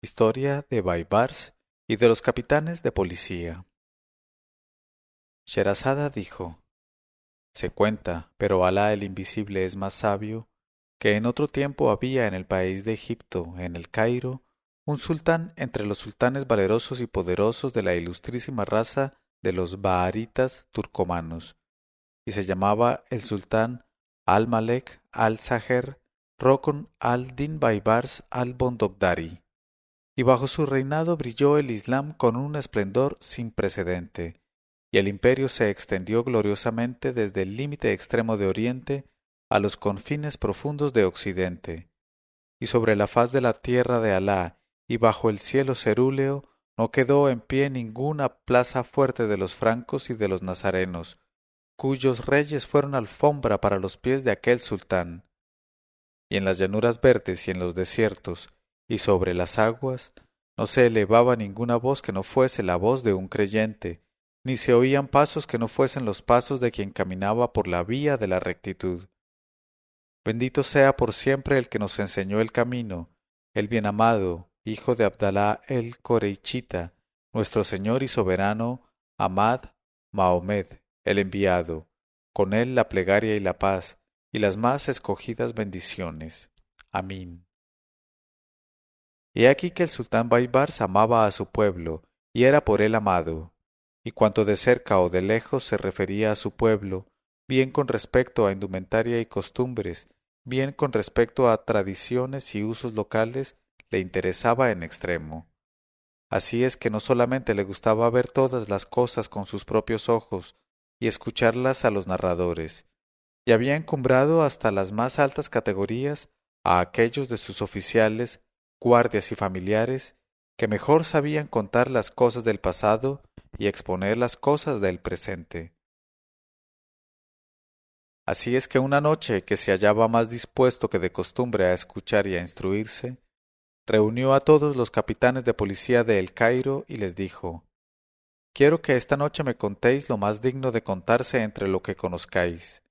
Historia de Baibars y de los capitanes de policía. Sherazada dijo: Se cuenta, pero Alá el Invisible es más sabio, que en otro tiempo había en el país de Egipto, en el Cairo, un sultán entre los sultanes valerosos y poderosos de la ilustrísima raza de los Baharitas turcomanos, y se llamaba el sultán Al-Malek al-Saher Rokn al-Din Baibars al-Bondogdari. Y bajo su reinado brilló el Islam con un esplendor sin precedente, y el imperio se extendió gloriosamente desde el límite extremo de Oriente a los confines profundos de Occidente. Y sobre la faz de la tierra de Alá y bajo el cielo cerúleo no quedó en pie ninguna plaza fuerte de los francos y de los nazarenos, cuyos reyes fueron alfombra para los pies de aquel sultán. Y en las llanuras verdes y en los desiertos, y sobre las aguas, no se elevaba ninguna voz que no fuese la voz de un creyente, ni se oían pasos que no fuesen los pasos de quien caminaba por la vía de la rectitud. Bendito sea por siempre el que nos enseñó el camino, el bienamado, hijo de Abdalá el Coreichita, nuestro Señor y soberano, Ahmad Mahomed, el enviado, con él la plegaria y la paz, y las más escogidas bendiciones. Amén. He aquí que el sultán Baibars amaba a su pueblo, y era por él amado, y cuanto de cerca o de lejos se refería a su pueblo, bien con respecto a indumentaria y costumbres, bien con respecto a tradiciones y usos locales, le interesaba en extremo. Así es que no solamente le gustaba ver todas las cosas con sus propios ojos y escucharlas a los narradores, y había encumbrado hasta las más altas categorías a aquellos de sus oficiales, guardias y familiares, que mejor sabían contar las cosas del pasado y exponer las cosas del presente. Así es que una noche que se hallaba más dispuesto que de costumbre a escuchar y a instruirse, reunió a todos los capitanes de policía de El Cairo y les dijo: Quiero que esta noche me contéis lo más digno de contarse entre lo que conozcáis.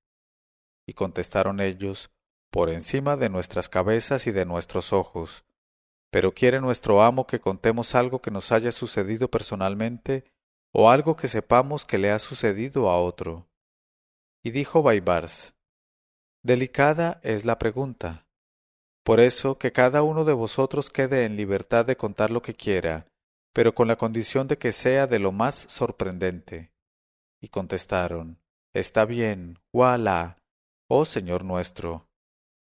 Y contestaron ellos: Por encima de nuestras cabezas y de nuestros ojos. Pero quiere nuestro amo que contemos algo que nos haya sucedido personalmente o algo que sepamos que le ha sucedido a otro. Y dijo Baibars: Delicada es la pregunta. Por eso que cada uno de vosotros quede en libertad de contar lo que quiera, pero con la condición de que sea de lo más sorprendente. Y contestaron: Está bien, Walá, oh Señor nuestro.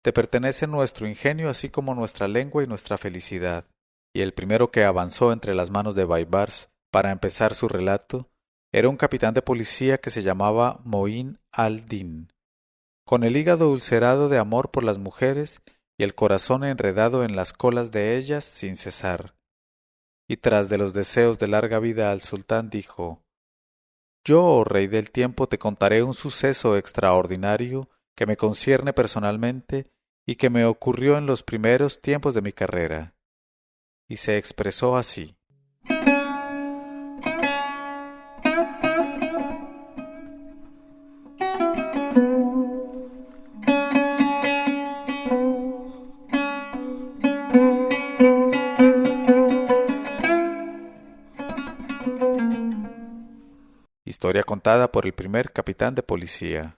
Te pertenece nuestro ingenio así como nuestra lengua y nuestra felicidad. Y el primero que avanzó entre las manos de Baibars para empezar su relato era un capitán de policía que se llamaba Moín al-Din, con el hígado ulcerado de amor por las mujeres y el corazón enredado en las colas de ellas sin cesar. Y tras de los deseos de larga vida al sultán dijo: Yo, oh rey del tiempo, te contaré un suceso extraordinario que me concierne personalmente y que me ocurrió en los primeros tiempos de mi carrera. Y se expresó así. Historia contada por el primer capitán de policía.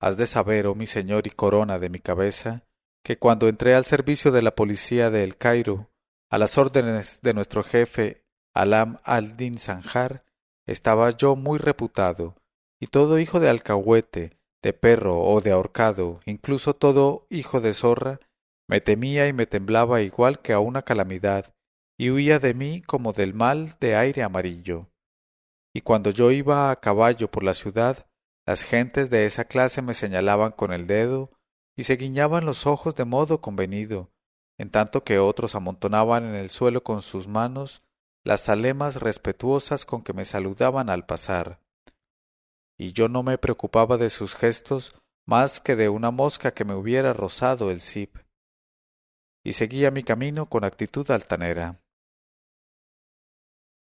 Has de saber, oh mi señor y corona de mi cabeza, que cuando entré al servicio de la policía de El Cairo, a las órdenes de nuestro jefe Alam al-Din Sanjar, estaba yo muy reputado, y todo hijo de alcahuete, de perro o de ahorcado, incluso todo hijo de zorra, me temía y me temblaba igual que a una calamidad, y huía de mí como del mal de aire amarillo. Y cuando yo iba a caballo por la ciudad, las gentes de esa clase me señalaban con el dedo y se guiñaban los ojos de modo convenido, en tanto que otros amontonaban en el suelo con sus manos las zalemas respetuosas con que me saludaban al pasar. Y yo no me preocupaba de sus gestos más que de una mosca que me hubiera rozado el zip. Y seguía mi camino con actitud altanera.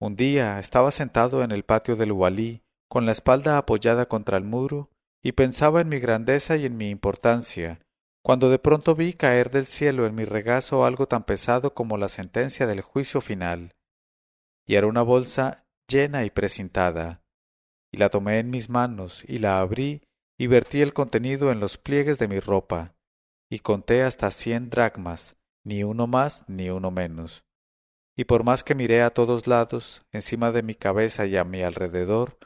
Un día estaba sentado en el patio del Walí, con la espalda apoyada contra el muro, y pensaba en mi grandeza y en mi importancia, cuando de pronto vi caer del cielo en mi regazo algo tan pesado como la sentencia del juicio final, y era una bolsa llena y precintada, y la tomé en mis manos, y la abrí, y vertí el contenido en los pliegues de mi ropa, y conté hasta 100 dracmas, ni uno más ni uno menos. Y por más que miré a todos lados, encima de mi cabeza y a mi alrededor,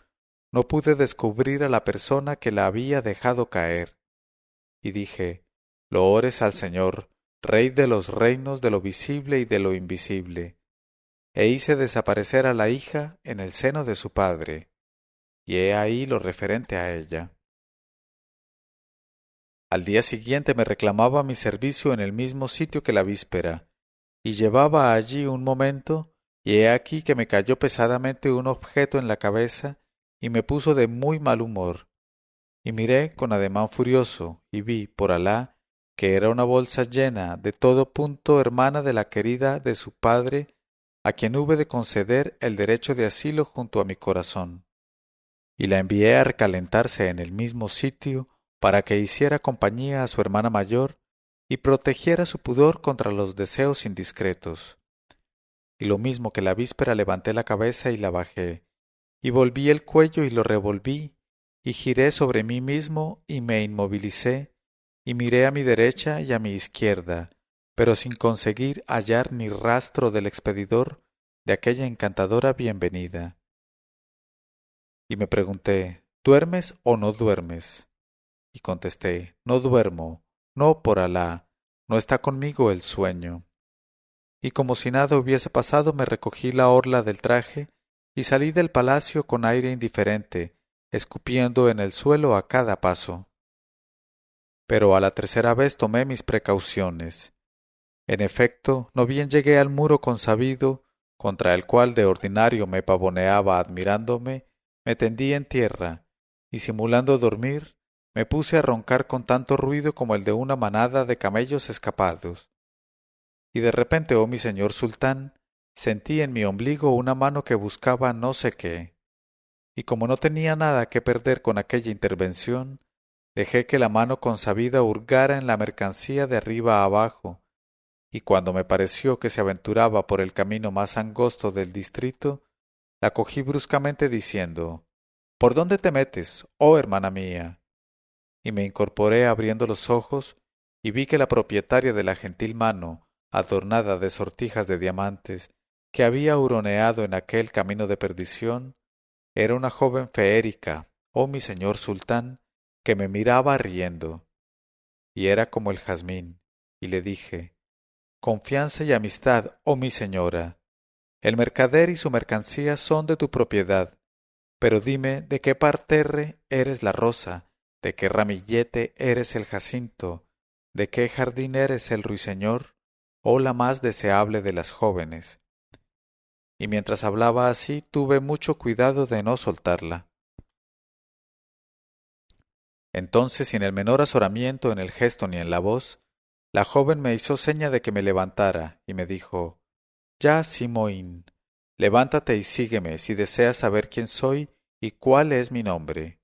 no pude descubrir a la persona que la había dejado caer. Y dije, loores al Señor, Rey de los reinos de lo visible y de lo invisible. E hice desaparecer a la hija en el seno de su padre. Y he ahí lo referente a ella. Al día siguiente me reclamaba mi servicio en el mismo sitio que la víspera, y llevaba allí un momento, y he aquí que me cayó pesadamente un objeto en la cabeza, y me puso de muy mal humor. Y miré con ademán furioso, y vi, por Alá, que era una bolsa llena de todo punto hermana de la querida de su padre, a quien hube de conceder el derecho de asilo junto a mi corazón. Y la envié a recalentarse en el mismo sitio, para que hiciera compañía a su hermana mayor, y protegiera su pudor contra los deseos indiscretos. Y lo mismo que la víspera levanté la cabeza y la bajé, y volví el cuello y lo revolví, y giré sobre mí mismo y me inmovilicé, y miré a mi derecha y a mi izquierda, pero sin conseguir hallar ni rastro del expedidor de aquella encantadora bienvenida. Y me pregunté, ¿duermes o no duermes? Y contesté, no duermo, no por Alá, no está conmigo el sueño. Y como si nada hubiese pasado me recogí la orla del traje y salí del palacio con aire indiferente, escupiendo en el suelo a cada paso. Pero a la tercera vez tomé mis precauciones. En efecto, no bien llegué al muro consabido, contra el cual de ordinario me pavoneaba admirándome, me tendí en tierra, y simulando dormir, me puse a roncar con tanto ruido como el de una manada de camellos escapados. Y de repente, oh mi señor sultán, sentí en mi ombligo una mano que buscaba no sé qué. Y como no tenía nada que perder con aquella intervención, dejé que la mano consabida hurgara en la mercancía de arriba a abajo, y cuando me pareció que se aventuraba por el camino más angosto del distrito, la cogí bruscamente diciendo, ¿por dónde te metes, oh hermana mía? Y me incorporé abriendo los ojos, y vi que la propietaria de la gentil mano, adornada de sortijas de diamantes, que había huroneado en aquel camino de perdición, era una joven feérica, oh mi señor sultán, que me miraba riendo, y era como el jazmín, y le dije, confianza y amistad, oh mi señora, el mercader y su mercancía son de tu propiedad, pero dime de qué parterre eres la rosa, de qué ramillete eres el jacinto, de qué jardín eres el ruiseñor, oh la más deseable de las jóvenes. Y mientras hablaba así tuve mucho cuidado de no soltarla. Entonces, sin el menor azoramiento en el gesto ni en la voz, la joven me hizo seña de que me levantara, y me dijo, ya, Simoín, levántate y sígueme si deseas saber quién soy y cuál es mi nombre.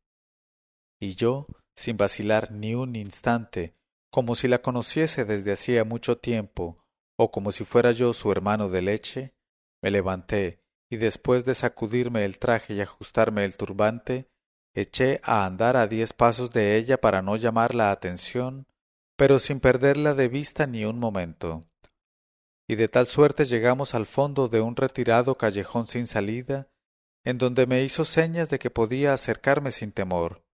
Y yo, sin vacilar ni un instante, como si la conociese desde hacía mucho tiempo, o como si fuera yo su hermano de leche, me levanté, y después de sacudirme el traje y ajustarme el turbante, eché a andar a 10 pasos de ella para no llamar la atención, pero sin perderla de vista ni un momento. Y de tal suerte llegamos al fondo de un retirado callejón sin salida, en donde me hizo señas de que podía acercarme sin temor.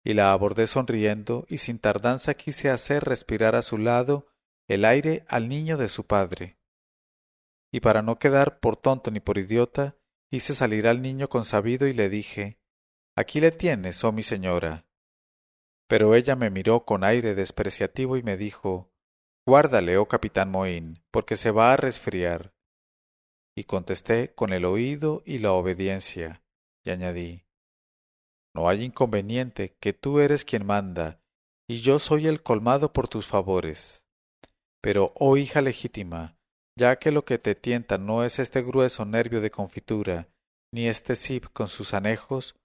Y la abordé sonriendo, y sin tardanza quise hacer respirar a su lado el aire al niño de su padre. Y para no quedar por tonto ni por idiota, hice salir al niño consabido y le dije, aquí le tienes, oh mi señora. Pero ella me miró con aire despreciativo y me dijo, guárdale, oh capitán Mohín, porque se va a resfriar. Y contesté con el oído y la obediencia, y añadí, no hay inconveniente, que tú eres quien manda, y yo soy el colmado por tus favores. Pero, oh hija legítima, ya que lo que te tienta no es este grueso nervio de confitura, ni este cip con sus anejos,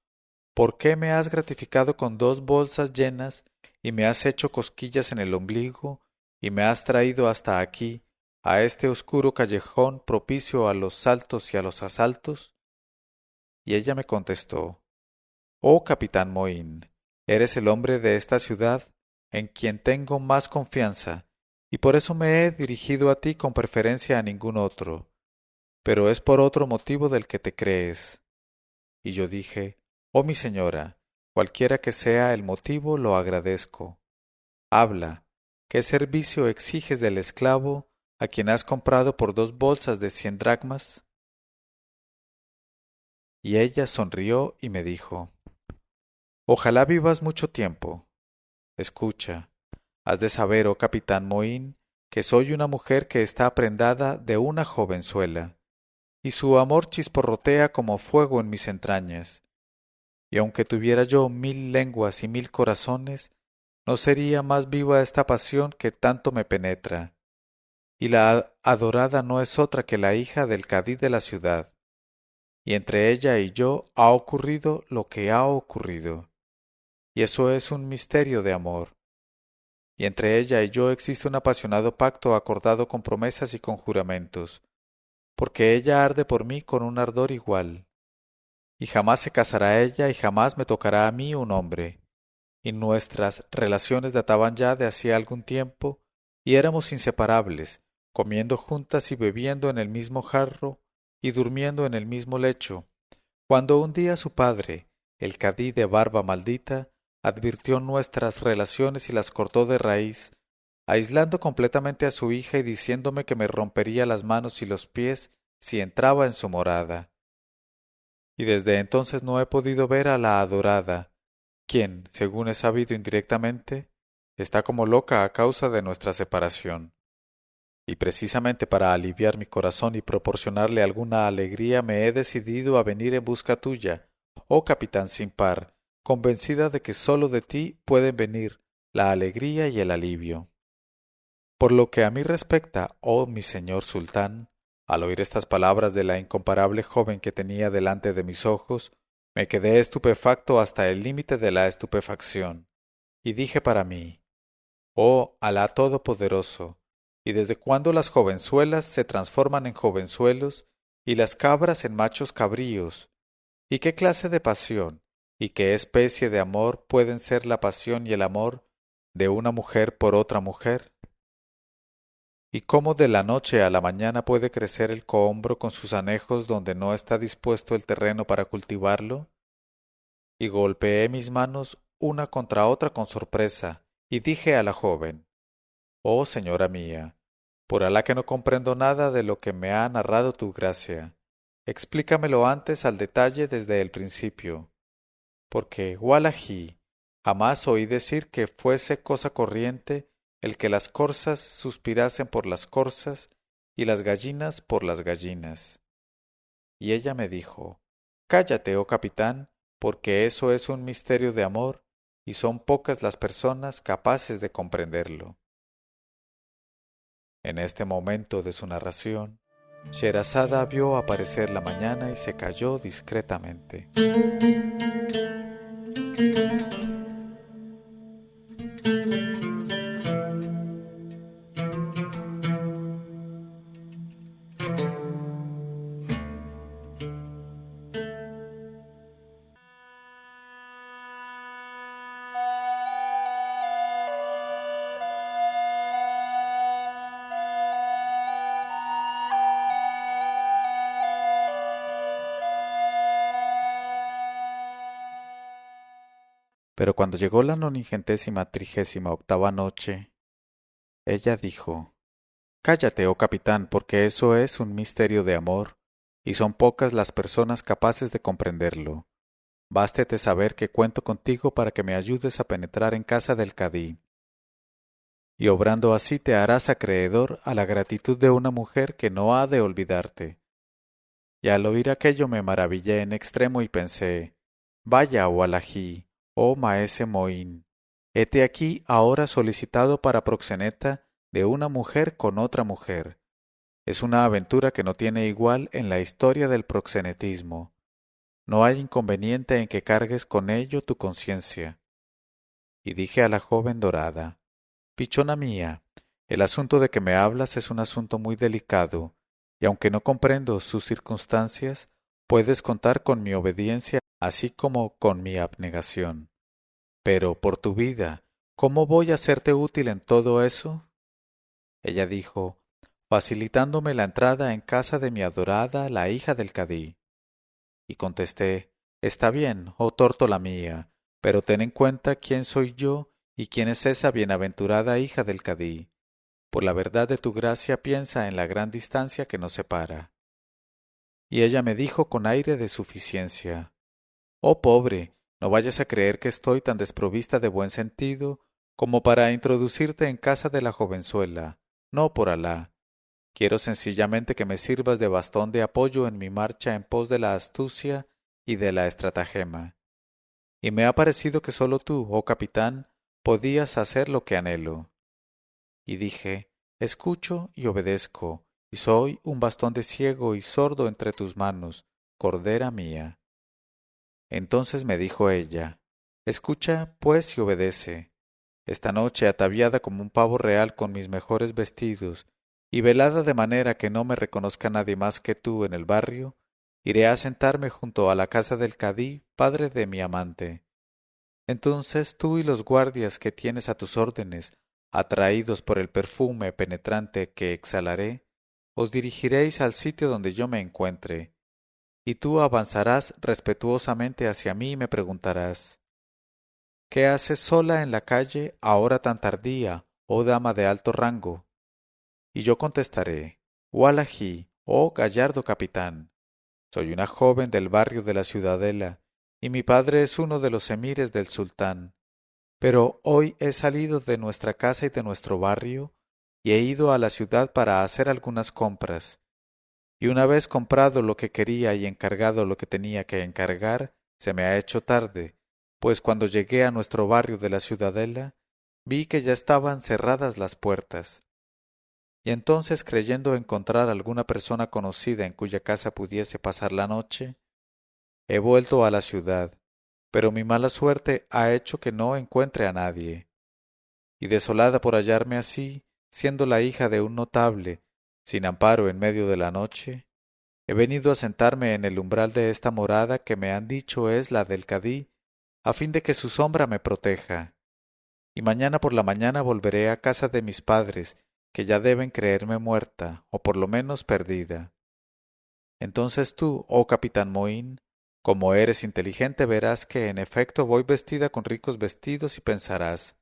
¿por qué me has gratificado con 2 bolsas llenas y me has hecho cosquillas en el ombligo, y me has traído hasta aquí, a este oscuro callejón propicio a los saltos y a los asaltos? Y ella me contestó: Oh capitán Moín, eres el hombre de esta ciudad en quien tengo más confianza, y por eso me he dirigido a ti con preferencia a ningún otro, pero es por otro motivo del que te crees. Y yo dije: Oh mi señora, cualquiera que sea el motivo, lo agradezco. Habla, ¿qué servicio exiges del esclavo a quien has comprado por 2 bolsas de 100 dracmas? Y ella sonrió y me dijo: Ojalá vivas mucho tiempo. Escucha, has de saber, oh capitán Moín, que soy una mujer que está prendada de una jovenzuela, y su amor chisporrotea como fuego en mis entrañas, y aunque tuviera yo 1000 lenguas y 1000 corazones, no sería más viva esta pasión que tanto me penetra. Y la adorada no es otra que la hija del cadí de la ciudad, y entre ella y yo ha ocurrido lo que ha ocurrido, y eso es un misterio de amor. Y entre ella y yo existe un apasionado pacto acordado con promesas y con juramentos, porque ella arde por mí con un ardor igual, y jamás se casará ella y jamás me tocará a mí un hombre, y nuestras relaciones databan ya de hacía algún tiempo, y éramos inseparables, comiendo juntas y bebiendo en el mismo jarro, y durmiendo en el mismo lecho, cuando un día su padre, el cadí de barba maldita, advirtió nuestras relaciones y las cortó de raíz, aislando completamente a su hija y diciéndome que me rompería las manos y los pies si entraba en su morada. Y desde entonces no he podido ver a la adorada, quien, según he sabido indirectamente, está como loca a causa de nuestra separación. Y precisamente para aliviar mi corazón y proporcionarle alguna alegría me he decidido a venir en busca tuya, oh capitán sin par, convencida de que sólo de ti pueden venir la alegría y el alivio. Por lo que a mí respecta, oh mi señor sultán, al oír estas palabras de la incomparable joven que tenía delante de mis ojos, me quedé estupefacto hasta el límite de la estupefacción, y dije para mí: Oh Alá Todopoderoso, ¿y desde cuándo las jovenzuelas se transforman en jovenzuelos y las cabras en machos cabríos? ¿Y qué clase de pasión y qué especie de amor pueden ser la pasión y el amor de una mujer por otra mujer? ¿Y cómo de la noche a la mañana puede crecer el cohombro con sus anejos donde no está dispuesto el terreno para cultivarlo? Y golpeé mis manos una contra otra con sorpresa, y dije a la joven: Oh señora mía, por Alá que no comprendo nada de lo que me ha narrado tu gracia. Explícamelo antes al detalle desde el principio, porque, wallahi, jamás oí decir que fuese cosa corriente el que las corzas suspirasen por las corzas y las gallinas por las gallinas. Y ella me dijo: Cállate, oh capitán, porque eso es un misterio de amor, y son pocas las personas capaces de comprenderlo. En este momento de su narración, Sherazada vio aparecer la mañana y se calló discretamente. Pero cuando llegó la 98ª noche, ella dijo: Cállate, oh capitán, porque eso es un misterio de amor, y son pocas las personas capaces de comprenderlo. Bástete saber que cuento contigo para que me ayudes a penetrar en casa del cadí, y obrando así te harás acreedor a la gratitud de una mujer que no ha de olvidarte. Y al oír aquello me maravillé en extremo y pensé: Vaya, Wallahi, oh maese Moín, hete aquí ahora solicitado para proxeneta de una mujer con otra mujer. Es una aventura que no tiene igual en la historia del proxenetismo. No hay inconveniente en que cargues con ello tu conciencia. y dije a la joven dorada: Pichona mía, el asunto de que me hablas es un asunto muy delicado, y aunque no comprendo sus circunstancias, puedes contar con mi obediencia así como con mi abnegación. Pero, por tu vida, ¿cómo voy a serte útil en todo eso? Ella dijo: facilitándome la entrada en casa de mi adorada, la hija del cadí. Y contesté: está bien, oh tórtola mía, pero ten en cuenta quién soy yo y quién es esa bienaventurada hija del cadí. Por la verdad de tu gracia piensa en la gran distancia que nos separa. Y ella me dijo con aire de suficiencia: oh pobre, no vayas a creer que estoy tan desprovista de buen sentido como para introducirte en casa de la jovenzuela. No, por Alá. Quiero sencillamente que me sirvas de bastón de apoyo en mi marcha en pos de la astucia y de la estratagema. Y me ha parecido que sólo tú, oh capitán, podías hacer lo que anhelo. Y dije: escucho y obedezco, y soy un bastón de ciego y sordo entre tus manos, cordera mía. Entonces me dijo ella: escucha, pues, y obedece. Esta noche, ataviada como un pavo real con mis mejores vestidos, y velada de manera que no me reconozca nadie más que tú en el barrio, iré a sentarme junto a la casa del cadí, padre de mi amante. Entonces tú y los guardias que tienes a tus órdenes, atraídos por el perfume penetrante que exhalaré, os dirigiréis al sitio donde yo me encuentre, y tú avanzarás respetuosamente hacia mí y me preguntarás: ¿qué haces sola en la calle a hora tan tardía, oh dama de alto rango? Y yo contestaré: Wallahi, oh gallardo capitán, soy una joven del barrio de la Ciudadela, y mi padre es uno de los emires del sultán. Pero hoy he salido de nuestra casa y de nuestro barrio, y he ido a la ciudad para hacer algunas compras. Y una vez comprado lo que quería y encargado lo que tenía que encargar, se me ha hecho tarde, pues cuando llegué a nuestro barrio de la Ciudadela, vi que ya estaban cerradas las puertas. Y entonces, creyendo encontrar alguna persona conocida en cuya casa pudiese pasar la noche, he vuelto a la ciudad, pero mi mala suerte ha hecho que no encuentre a nadie. Y desolada por hallarme así, siendo la hija de un notable, sin amparo en medio de la noche, he venido a sentarme en el umbral de esta morada que me han dicho es la del cadí, a fin de que su sombra me proteja. Y mañana por la mañana volveré a casa de mis padres, que ya deben creerme muerta, o por lo menos perdida. Entonces tú, oh capitán Mohín, como eres inteligente, verás que en efecto voy vestida con ricos vestidos y pensarás: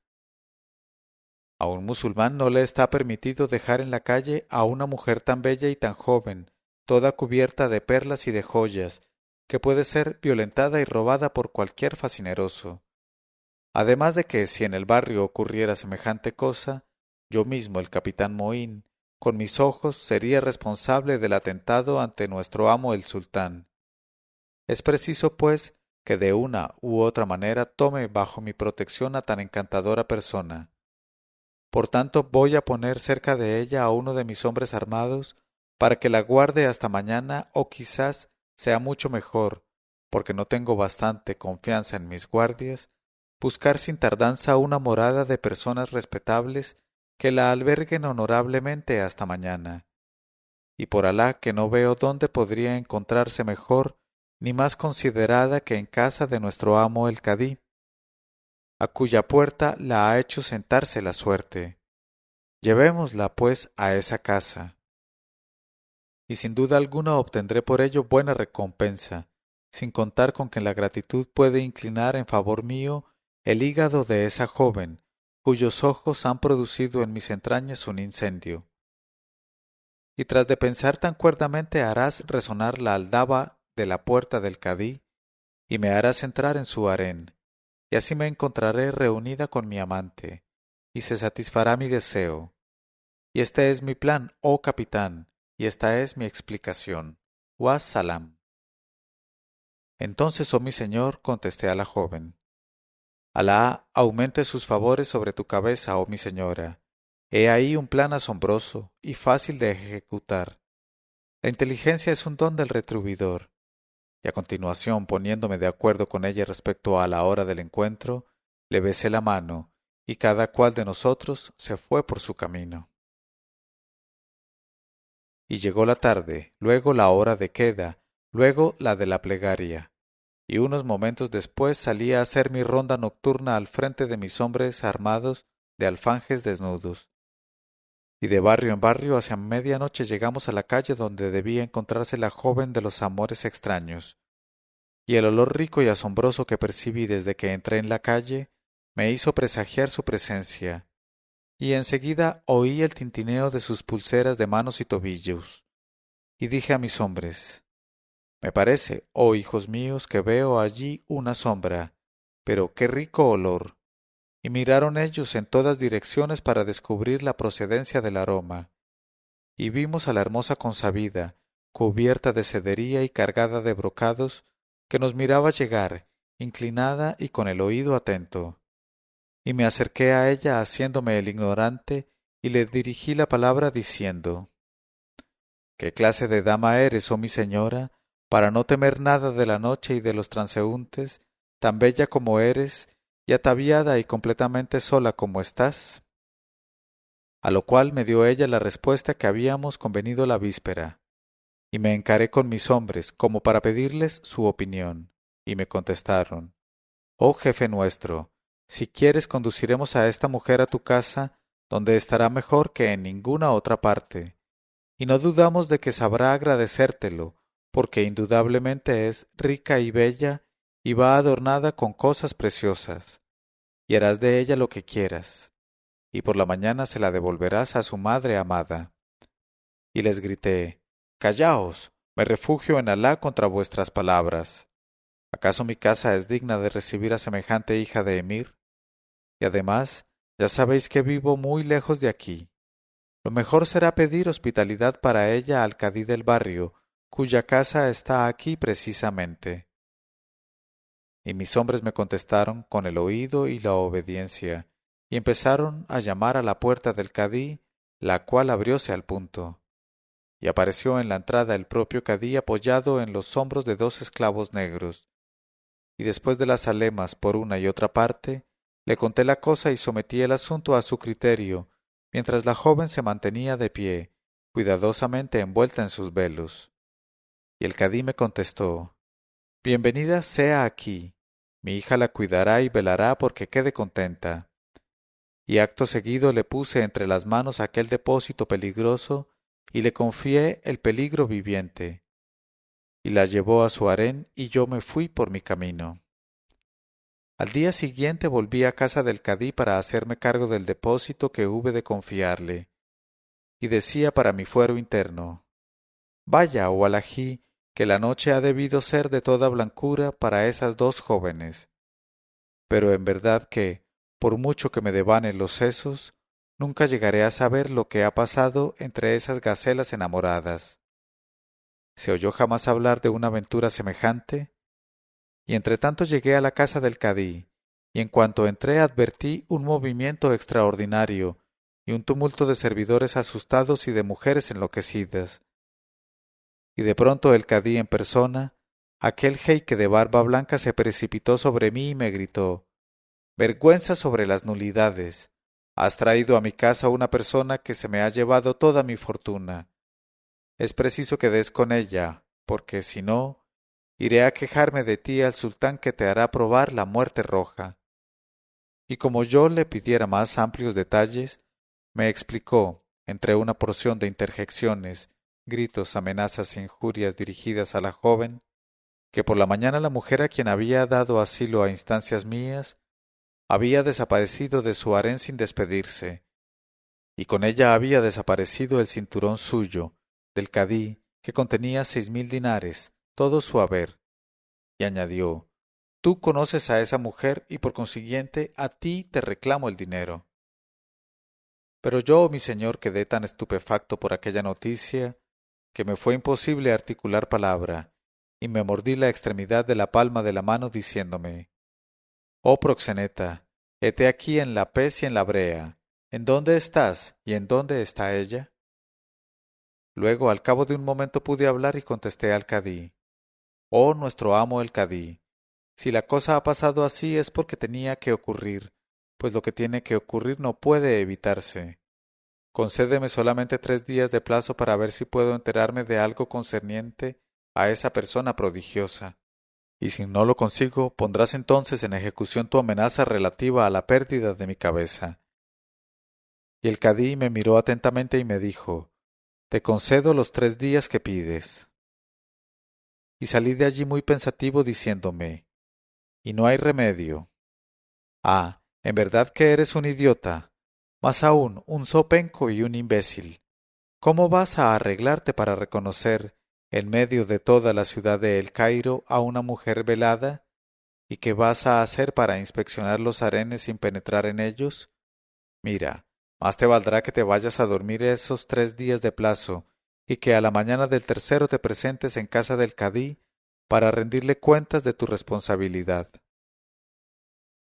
a un musulmán no le está permitido dejar en la calle a una mujer tan bella y tan joven, toda cubierta de perlas y de joyas, que puede ser violentada y robada por cualquier facineroso. Además de que si en el barrio ocurriera semejante cosa, yo mismo, el capitán Mohín, con mis ojos sería responsable del atentado ante nuestro amo el sultán. Es preciso, pues, que de una u otra manera tome bajo mi protección a tan encantadora persona. Por tanto, voy a poner cerca de ella a uno de mis hombres armados para que la guarde hasta mañana, o quizás sea mucho mejor, porque no tengo bastante confianza en mis guardias, buscar sin tardanza una morada de personas respetables que la alberguen honorablemente hasta mañana. Y por Alá que no veo dónde podría encontrarse mejor ni más considerada que en casa de nuestro amo el cadí, a cuya puerta la ha hecho sentarse la suerte. Llevémosla, pues, a esa casa, y sin duda alguna obtendré por ello buena recompensa, sin contar con que la gratitud puede inclinar en favor mío el hígado de esa joven, cuyos ojos han producido en mis entrañas un incendio. Y tras de pensar tan cuerdamente harás resonar la aldaba de la puerta del cadí, y me harás entrar en su harén, y así me encontraré reunida con mi amante, y se satisfará mi deseo. Y este es mi plan, oh capitán, y esta es mi explicación. Wassalam. Entonces, oh mi señor, contesté a la joven, Alá aumente sus favores sobre tu cabeza, oh mi señora. He ahí un plan asombroso y fácil de ejecutar. La inteligencia es un don del retribuidor. Y a continuación, poniéndome de acuerdo con ella respecto a la hora del encuentro, le besé la mano, y cada cual de nosotros se fue por su camino. Y llegó la tarde, luego la hora de queda, luego la de la plegaria, y unos momentos después salí a hacer mi ronda nocturna al frente de mis hombres armados de alfanjes desnudos. Y de barrio en barrio hacia medianoche llegamos a la calle donde debía encontrarse la joven de los amores extraños, y el olor rico y asombroso que percibí desde que entré en la calle me hizo presagiar su presencia, y enseguida oí el tintineo de sus pulseras de manos y tobillos, y dije a mis hombres: me parece, oh hijos míos, que veo allí una sombra, pero qué rico olor. Y miraron ellos en todas direcciones para descubrir la procedencia del aroma, y vimos a la hermosa consabida, cubierta de sedería y cargada de brocados, que nos miraba llegar, inclinada y con el oído atento. Y me acerqué a ella haciéndome el ignorante, y le dirigí la palabra diciendo: ¿qué clase de dama eres, oh mi señora, para no temer nada de la noche y de los transeúntes, tan bella como eres, y ataviada y completamente sola como estás? A lo cual me dio ella la respuesta que habíamos convenido la víspera, y me encaré con mis hombres como para pedirles su opinión, y me contestaron: oh jefe nuestro, si quieres conduciremos a esta mujer a tu casa, donde estará mejor que en ninguna otra parte, y no dudamos de que sabrá agradecértelo, porque indudablemente es rica y bella, y va adornada con cosas preciosas, y harás de ella lo que quieras, y por la mañana se la devolverás a su madre amada. Y les grité: callaos, me refugio en Alá contra vuestras palabras. ¿Acaso mi casa es digna de recibir a semejante hija de emir? Y además, ya sabéis que vivo muy lejos de aquí. Lo mejor será pedir hospitalidad para ella al cadí del barrio, cuya casa está aquí precisamente. Y mis hombres me contestaron con el oído y la obediencia, y empezaron a llamar a la puerta del cadí, la cual abrióse al punto. Y apareció en la entrada el propio cadí apoyado en los hombros de dos esclavos negros. Y después de las alemas por una y otra parte, le conté la cosa y sometí el asunto a su criterio, mientras la joven se mantenía de pie, cuidadosamente envuelta en sus velos. Y el cadí me contestó: bienvenida sea aquí, mi hija la cuidará y velará porque quede contenta. Y acto seguido le puse entre las manos aquel depósito peligroso y le confié el peligro viviente. Y la llevó a su harén y yo me fui por mi camino. Al día siguiente volví a casa del cadí para hacerme cargo del depósito que hube de confiarle, y decía para mi fuero interno: vaya, oh alhají, que la noche ha debido ser de toda blancura para esas dos jóvenes. Pero en verdad que, por mucho que me devanen los sesos, nunca llegaré a saber lo que ha pasado entre esas gacelas enamoradas. ¿Se oyó jamás hablar de una aventura semejante? Y entre tanto llegué a la casa del cadí, y en cuanto entré advertí un movimiento extraordinario y un tumulto de servidores asustados y de mujeres enloquecidas. Y de pronto el cadí en persona, aquel jeique de barba blanca, se precipitó sobre mí y me gritó: vergüenza sobre las nulidades. Has traído a mi casa una persona que se me ha llevado toda mi fortuna. Es preciso que des con ella, porque si no, iré a quejarme de ti al sultán, que te hará probar la muerte roja. Y como yo le pidiera más amplios detalles, me explicó, entre una porción de interjecciones, gritos, amenazas e injurias dirigidas a la joven, que por la mañana la mujer a quien había dado asilo a instancias mías había desaparecido de su harén sin despedirse, y con ella había desaparecido el cinturón suyo, del cadí, que contenía 6000 dinares, todo su haber. Y añadió: tú conoces a esa mujer y por consiguiente a ti te reclamo el dinero. Pero yo, mi señor, quedé tan estupefacto por aquella noticia que me fue imposible articular palabra, y me mordí la extremidad de la palma de la mano diciéndome: oh proxeneta, hete aquí en la pez y en la brea. ¿En dónde estás y en dónde está ella? Luego, al cabo de un momento, pude hablar y contesté al cadí: oh nuestro amo el cadí, Si la cosa ha pasado así es porque tenía que ocurrir, pues lo que tiene que ocurrir no puede evitarse. Concédeme solamente 3 días de plazo para ver si puedo enterarme de algo concerniente a esa persona prodigiosa. Y si no lo consigo, pondrás entonces en ejecución tu amenaza relativa a la pérdida de mi cabeza. Y el cadí me miró atentamente y me dijo, te concedo los 3 días que pides. Y salí de allí muy pensativo diciéndome, y no hay remedio. Ah, en verdad que eres un idiota, más aún un zopenco y un imbécil. ¿Cómo vas a arreglarte para reconocer, en medio de toda la ciudad de El Cairo, a una mujer velada? ¿Y qué vas a hacer para inspeccionar los harenes sin penetrar en ellos? Mira, más te valdrá que te vayas a dormir esos 3 días de plazo, y que a la mañana del tercero te presentes en casa del cadí para rendirle cuentas de tu responsabilidad.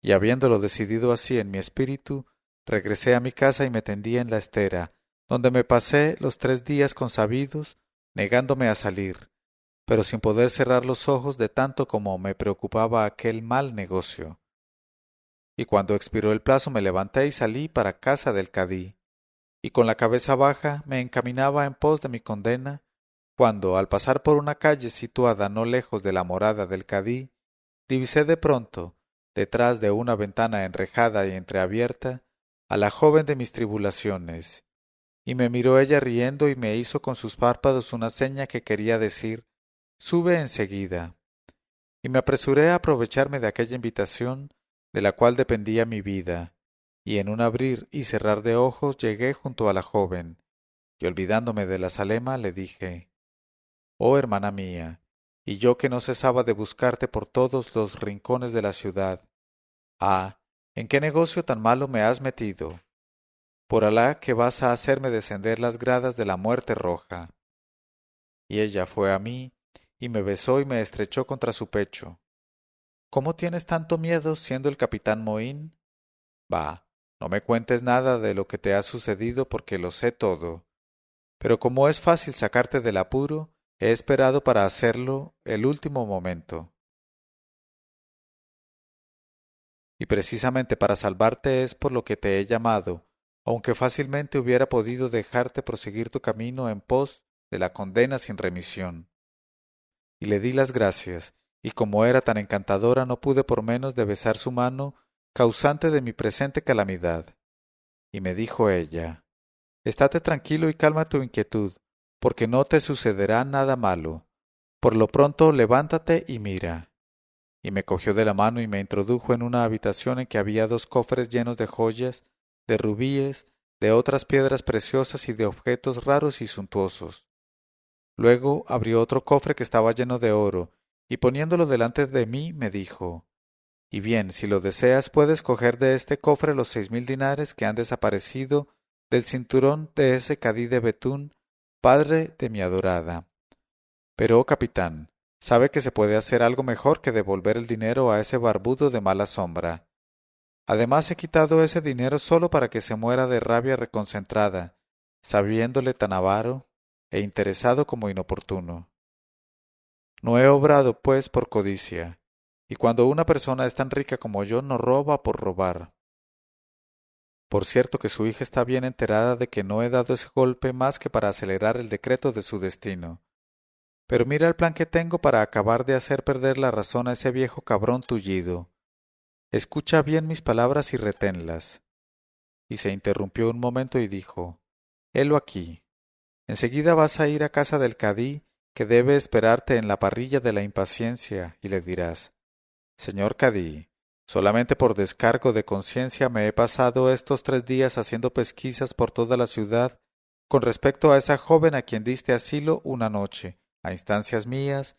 Y habiéndolo decidido así en mi espíritu, regresé a mi casa y me tendí en la estera, donde me pasé los 3 días consabidos, negándome a salir, pero sin poder cerrar los ojos de tanto como me preocupaba aquel mal negocio. Y cuando expiró el plazo me levanté y salí para casa del cadí, y con la cabeza baja me encaminaba en pos de mi condena, cuando, al pasar por una calle situada no lejos de la morada del cadí, divisé de pronto, detrás de una ventana enrejada y entreabierta, a la joven de mis tribulaciones, y me miró ella riendo y me hizo con sus párpados una seña que quería decir sube enseguida. Y me apresuré a aprovecharme de aquella invitación, de la cual dependía mi vida, y en un abrir y cerrar de ojos llegué junto a la joven, y olvidándome de la Zalema le dije oh hermana mía, y yo que no cesaba de buscarte por todos los rincones de la ciudad. Ah, ¿en qué negocio tan malo me has metido? Por Alá que vas a hacerme descender las gradas de la muerte roja. Y ella fue a mí, y me besó y me estrechó contra su pecho. ¿Cómo tienes tanto miedo siendo el capitán Moín? Bah, no me cuentes nada de lo que te ha sucedido porque lo sé todo. Pero como es fácil sacarte del apuro, he esperado para hacerlo el último momento. Y precisamente para salvarte es por lo que te he llamado, aunque fácilmente hubiera podido dejarte proseguir tu camino en pos de la condena sin remisión. Y le di las gracias, y como era tan encantadora no pude por menos de besar su mano, causante de mi presente calamidad. Y me dijo ella, estate tranquilo y calma tu inquietud, porque no te sucederá nada malo. Por lo pronto levántate y mira. Y me cogió de la mano y me introdujo en una habitación en que había 2 cofres llenos de joyas, de rubíes, de otras piedras preciosas y de objetos raros y suntuosos. Luego abrió otro cofre que estaba lleno de oro, y poniéndolo delante de mí me dijo, y bien, si lo deseas, puedes coger de este cofre los 6000 dinares que han desaparecido del cinturón de ese cadí de Betún, padre de mi adorada. Pero, oh capitán, sabe que se puede hacer algo mejor que devolver el dinero a ese barbudo de mala sombra. Además he quitado ese dinero solo para que se muera de rabia reconcentrada, sabiéndole tan avaro e interesado como inoportuno. No he obrado, pues, por codicia, y cuando una persona es tan rica como yo, no roba por robar. Por cierto que su hija está bien enterada de que no he dado ese golpe más que para acelerar el decreto de su destino. Pero mira el plan que tengo para acabar de hacer perder la razón a ese viejo cabrón tullido. Escucha bien mis palabras y reténlas. Y se interrumpió un momento y dijo, helo aquí. Enseguida vas a ir a casa del cadí, que debe esperarte en la parrilla de la impaciencia, y le dirás, señor cadí, solamente por descargo de conciencia me he pasado estos 3 días haciendo pesquisas por toda la ciudad con respecto a esa joven a quien diste asilo una noche, a instancias mías,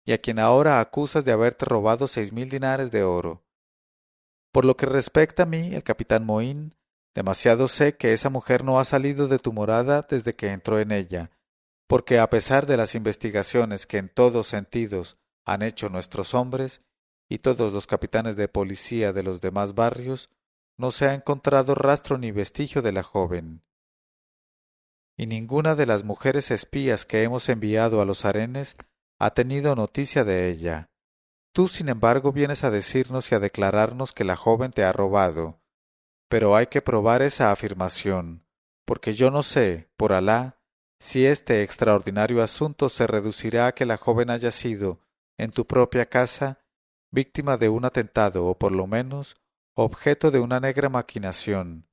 y a quien ahora acusas de haberte robado 6000 dinares de oro. Por lo que respecta a mí, el capitán Moín, demasiado sé que esa mujer no ha salido de tu morada desde que entró en ella, porque a pesar de las investigaciones que en todos sentidos han hecho nuestros hombres y todos los capitanes de policía de los demás barrios, no se ha encontrado rastro ni vestigio de la joven. Y ninguna de las mujeres espías que hemos enviado a los harenes ha tenido noticia de ella. Tú, sin embargo, vienes a decirnos y a declararnos que la joven te ha robado. Pero hay que probar esa afirmación, porque yo no sé, por Alá, si este extraordinario asunto se reducirá a que la joven haya sido, en tu propia casa, víctima de un atentado o por lo menos objeto de una negra maquinación.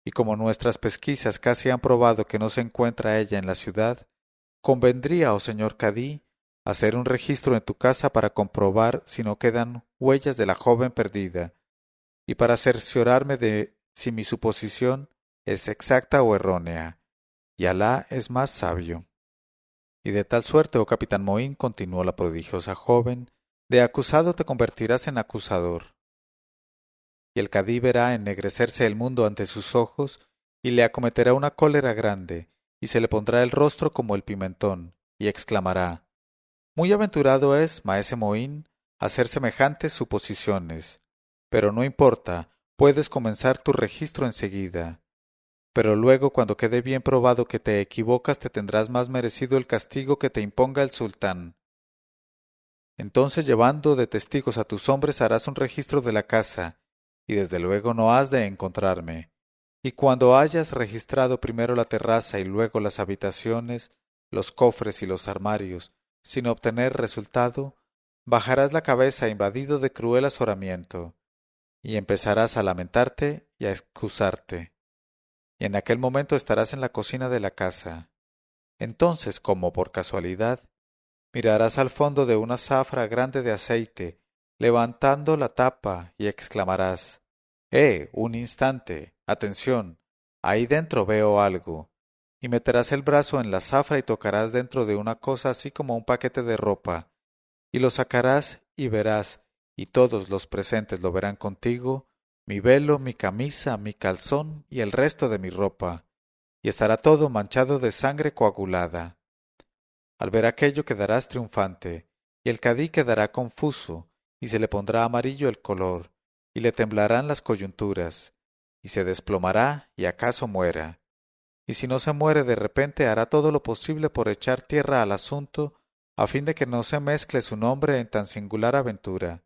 Y como nuestras pesquisas casi han probado que no se encuentra ella en la ciudad, convendría, oh señor Cadí, hacer un registro en tu casa para comprobar si no quedan huellas de la joven perdida, y para cerciorarme de si mi suposición es exacta o errónea, y Alá es más sabio. Y de tal suerte, oh capitán Moín, continuó la prodigiosa joven, de acusado te convertirás en acusador. Y el cadí verá ennegrecerse el mundo ante sus ojos, y le acometerá una cólera grande, y se le pondrá el rostro como el pimentón, y exclamará: Muy aventurado es, maese Moín, hacer semejantes suposiciones, pero no importa, puedes comenzar tu registro enseguida. Pero luego, cuando quede bien probado que te equivocas, te tendrás más merecido el castigo que te imponga el sultán. Entonces, llevando de testigos a tus hombres, harás un registro de la casa, y desde luego no has de encontrarme. Y cuando hayas registrado primero la terraza y luego las habitaciones, los cofres y los armarios, sin obtener resultado, bajarás la cabeza invadido de cruel azoramiento, y empezarás a lamentarte y a excusarte. Y en aquel momento estarás en la cocina de la casa. Entonces, como por casualidad, mirarás al fondo de una zafra grande de aceite, levantando la tapa, y exclamarás: un instante, atención, ahí dentro veo algo. Y meterás el brazo en la zafra y tocarás dentro de una cosa así como un paquete de ropa, y lo sacarás y verás, y todos los presentes lo verán contigo, mi velo, mi camisa, mi calzón y el resto de mi ropa, y estará todo manchado de sangre coagulada. Al ver aquello quedarás triunfante, y el cadí quedará confuso, y se le pondrá amarillo el color, y le temblarán las coyunturas, y se desplomará y acaso muera. Y si no se muere de repente hará todo lo posible por echar tierra al asunto, a fin de que no se mezcle su nombre en tan singular aventura,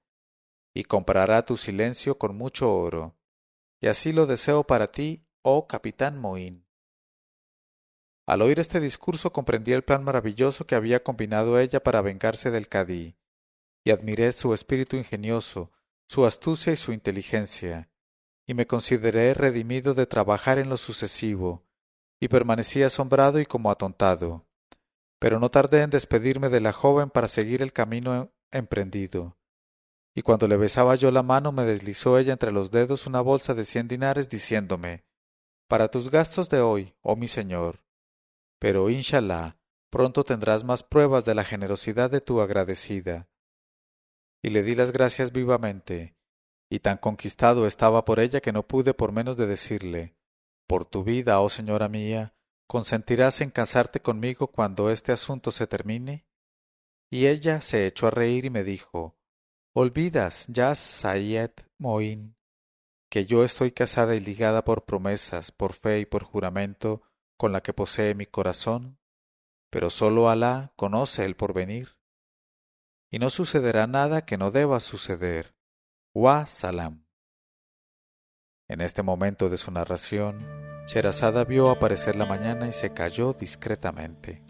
y comprará tu silencio con mucho oro. Y así lo deseo para ti, oh capitán Moín. Al oír este discurso comprendí el plan maravilloso que había combinado ella para vengarse del cadí, y admiré su espíritu ingenioso, su astucia y su inteligencia, y me consideré redimido de trabajar en lo sucesivo, y permanecí asombrado y como atontado. Pero no tardé en despedirme de la joven para seguir el camino emprendido, y cuando le besaba yo la mano me deslizó ella entre los dedos una bolsa de 100 dinares, diciéndome: Para tus gastos de hoy, oh mi señor. Pero, inshallah, pronto tendrás más pruebas de la generosidad de tu agradecida. Y le di las gracias vivamente, y tan conquistado estaba por ella que no pude por menos de decirle: Por tu vida, oh señora mía, ¿consentirás en casarte conmigo cuando este asunto se termine? Y ella se echó a reír y me dijo: Olvidas, ya, Sayed Moín, que yo estoy casada y ligada por promesas, por fe y por juramento con la que posee mi corazón, pero sólo Alá conoce el porvenir, y no sucederá nada que no deba suceder. Wa salam. En este momento de su narración, Sherazada vio aparecer la mañana y se calló discretamente.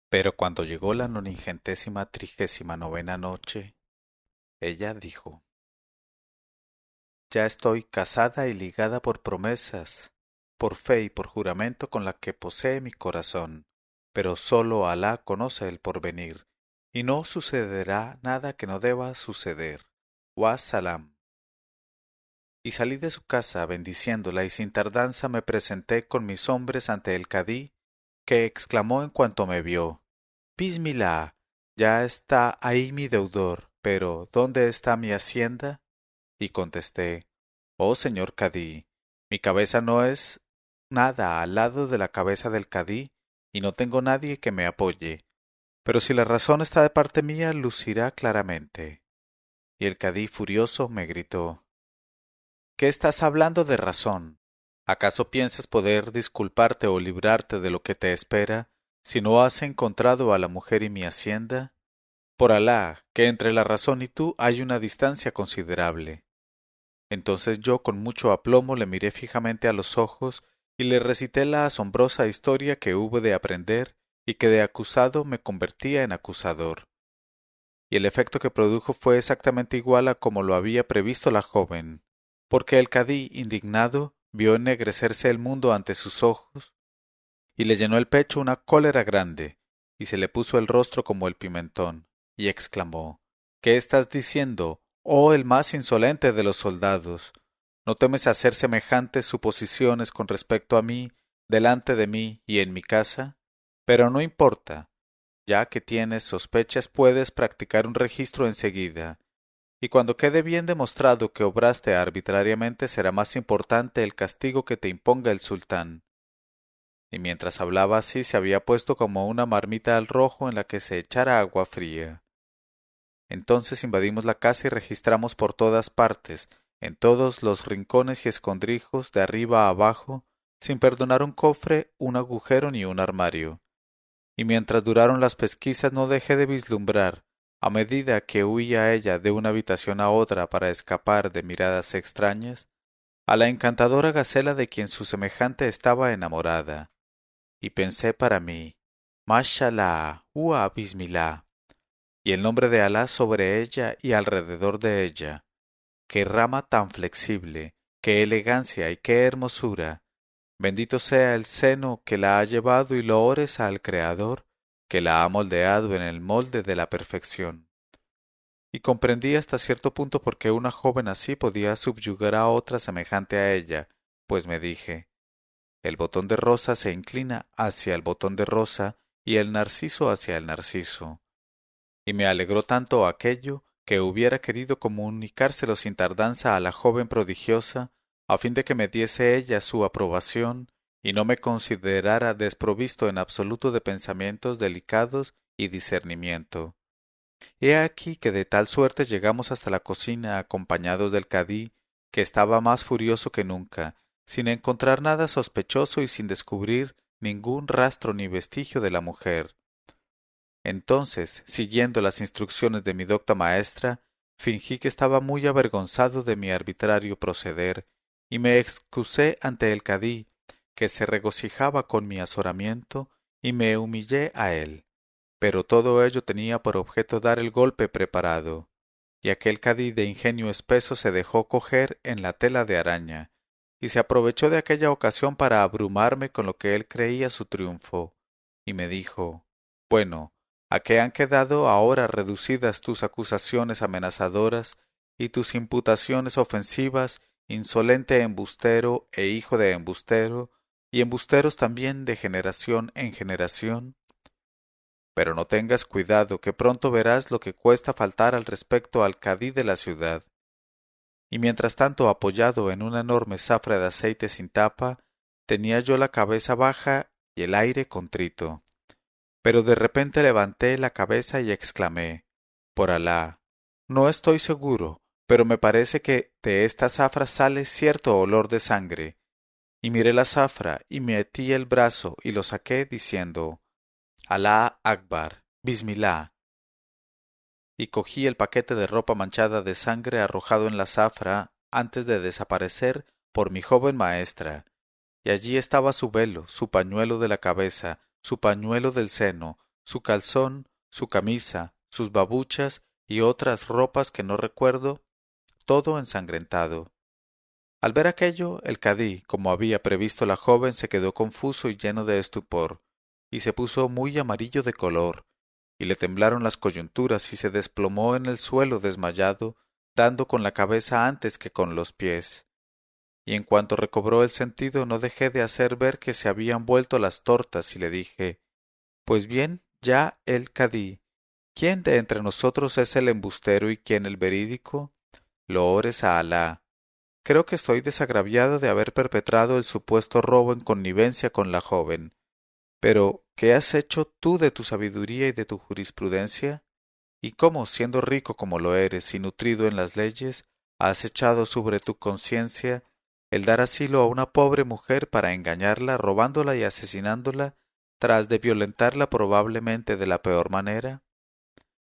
Pero cuando llegó la 939ª noche, ella dijo: Ya estoy casada y ligada por promesas, por fe y por juramento con la que posee mi corazón, pero sólo Alá conoce el porvenir, y no sucederá nada que no deba suceder. Wa salam. Y salí de su casa bendiciéndola, y sin tardanza me presenté con mis hombres ante el cadí, que exclamó en cuanto me vio: Bismillah, ya está ahí mi deudor, pero ¿dónde está mi hacienda? Y contesté, oh señor cadí, mi cabeza no es nada al lado de la cabeza del cadí, y no tengo nadie que me apoye. Pero si la razón está de parte mía, lucirá claramente. Y el cadí furioso me gritó, ¿qué estás hablando de razón? ¿Acaso piensas poder disculparte o librarte de lo que te espera, si no has encontrado a la mujer y mi hacienda? Por Alá, que entre la razón y tú hay una distancia considerable. Entonces yo con mucho aplomo le miré fijamente a los ojos y le recité la asombrosa historia que hube de aprender y que de acusado me convertía en acusador. Y el efecto que produjo fue exactamente igual a como lo había previsto la joven, porque el cadí, indignado, vio ennegrecerse el mundo ante sus ojos, y le llenó el pecho una cólera grande, y se le puso el rostro como el pimentón, y exclamó, ¿qué estás diciendo, oh el más insolente de los soldados? ¿No temes hacer semejantes suposiciones con respecto a mí, delante de mí y en mi casa? Pero no importa, ya que tienes sospechas puedes practicar un registro enseguida, y cuando quede bien demostrado que obraste arbitrariamente será más importante el castigo que te imponga el sultán. Y mientras hablaba así se había puesto como una marmita al rojo en la que se echara agua fría. Entonces invadimos la casa y registramos por todas partes, en todos los rincones y escondrijos, de arriba a abajo, sin perdonar un cofre, un agujero ni un armario. Y mientras duraron las pesquisas no dejé de vislumbrar, a medida que huía ella de una habitación a otra para escapar de miradas extrañas, a la encantadora gacela de quien su semejante estaba enamorada. Y pensé para mí, Mashallah, Bismillah, y el nombre de Alá sobre ella y alrededor de ella. Qué rama tan flexible, qué elegancia y qué hermosura. Bendito sea el seno que la ha llevado y loores al Creador, que la ha moldeado en el molde de la perfección. Y comprendí hasta cierto punto por qué una joven así podía subyugar a otra semejante a ella, pues me dije, el botón de rosa se inclina hacia el botón de rosa y el narciso hacia el narciso. Y me alegró tanto aquello que hubiera querido comunicárselo sin tardanza a la joven prodigiosa, a fin de que me diese ella su aprobación y no me considerara desprovisto en absoluto de pensamientos delicados y discernimiento. He aquí que de tal suerte llegamos hasta la cocina acompañados del cadí, que estaba más furioso que nunca, sin encontrar nada sospechoso y sin descubrir ningún rastro ni vestigio de la mujer. Entonces, siguiendo las instrucciones de mi docta maestra, fingí que estaba muy avergonzado de mi arbitrario proceder, y me excusé ante el cadí, que se regocijaba con mi azoramiento, y me humillé a él. Pero todo ello tenía por objeto dar el golpe preparado, y aquel cadí de ingenio espeso se dejó coger en la tela de araña, y se aprovechó de aquella ocasión para abrumarme con lo que él creía su triunfo, y me dijo, bueno, ¿a qué han quedado ahora reducidas tus acusaciones amenazadoras y tus imputaciones ofensivas, insolente embustero e hijo de embustero, y embusteros también de generación en generación? Pero no tengas cuidado, que pronto verás lo que cuesta faltar al respecto al cadí de la ciudad. Y mientras tanto, apoyado en una enorme zafra de aceite sin tapa, tenía yo la cabeza baja y el aire contrito. Pero de repente levanté la cabeza y exclamé, por Alá, no estoy seguro, pero me parece que de esta zafra sale cierto olor de sangre. Y miré la zafra y metí el brazo y lo saqué diciendo, Alá Akbar, Bismillah, y cogí el paquete de ropa manchada de sangre arrojado en la zafra antes de desaparecer por mi joven maestra, y allí estaba su velo, su pañuelo de la cabeza, su pañuelo del seno, su calzón, su camisa, sus babuchas y otras ropas que no recuerdo, todo ensangrentado. Al ver aquello, el cadí, como había previsto la joven, se quedó confuso y lleno de estupor, y se puso muy amarillo de color, y le temblaron las coyunturas y se desplomó en el suelo desmayado, dando con la cabeza antes que con los pies. Y en cuanto recobró el sentido no dejé de hacer ver que se habían vuelto las tortas y le dije, pues bien, ya el cadí, ¿Quién de entre nosotros es el embustero y quién el verídico? Loores a Alá. Creo que estoy desagraviado de haber perpetrado el supuesto robo en connivencia con la joven. Pero, ¿qué has hecho tú de tu sabiduría y de tu jurisprudencia? ¿Y cómo, siendo rico como lo eres y nutrido en las leyes, has echado sobre tu conciencia el dar asilo a una pobre mujer para engañarla, robándola y asesinándola, tras de violentarla probablemente de la peor manera?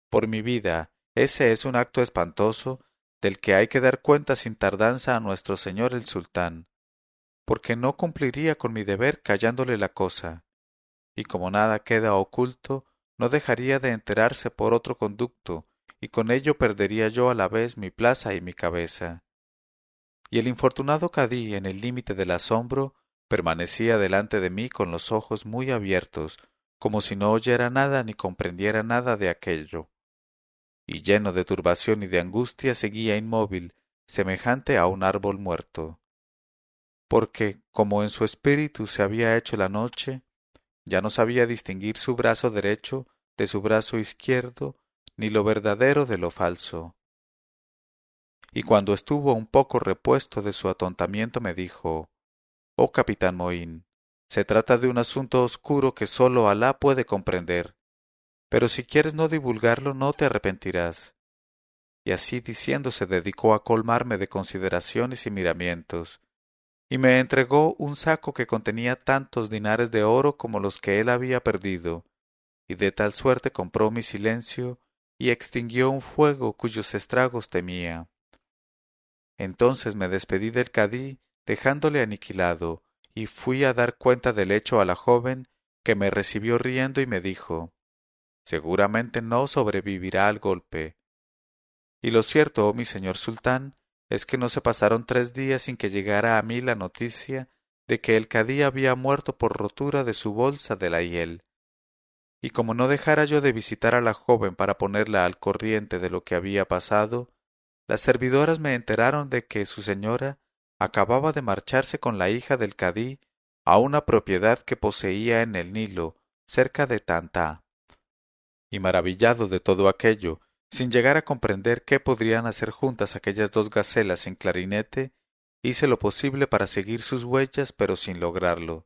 Por mi vida, ese es un acto espantoso del que hay que dar cuenta sin tardanza a nuestro señor el sultán, porque no cumpliría con mi deber callándole la cosa, y como nada queda oculto, no dejaría de enterarse por otro conducto, y con ello perdería yo a la vez mi plaza y mi cabeza. Y el infortunado cadí, en el límite del asombro, permanecía delante de mí con los ojos muy abiertos, como si no oyera nada ni comprendiera nada de aquello, y lleno de turbación y de angustia seguía inmóvil, semejante a un árbol muerto. Porque, como en su espíritu se había hecho la noche, ya no sabía distinguir su brazo derecho de su brazo izquierdo, ni lo verdadero de lo falso. Y cuando estuvo un poco repuesto de su atontamiento me dijo: «Oh capitán Mohín, se trata de un asunto oscuro que sólo Alá puede comprender, pero si quieres no divulgarlo no te arrepentirás». Y así diciendo se dedicó a colmarme de consideraciones y miramientos, y me entregó un saco que contenía tantos dinares de oro como los que él había perdido, y de tal suerte compró mi silencio y extinguió un fuego cuyos estragos temía. Entonces me despedí del cadí, dejándole aniquilado, y fui a dar cuenta del hecho a la joven, que me recibió riendo y me dijo: «Seguramente no sobrevivirá al golpe». Y lo cierto, oh mi señor sultán, es que no se pasaron 3 días sin que llegara a mí la noticia de que el cadí había muerto por rotura de su bolsa de la hiel. Y como no dejara yo de visitar a la joven para ponerla al corriente de lo que había pasado, las servidoras me enteraron de que su señora acababa de marcharse con la hija del cadí a una propiedad que poseía en el Nilo, cerca de Tantá. Y maravillado de todo aquello, sin llegar a comprender qué podrían hacer juntas aquellas dos gacelas sin clarinete, hice lo posible para seguir sus huellas, pero sin lograrlo.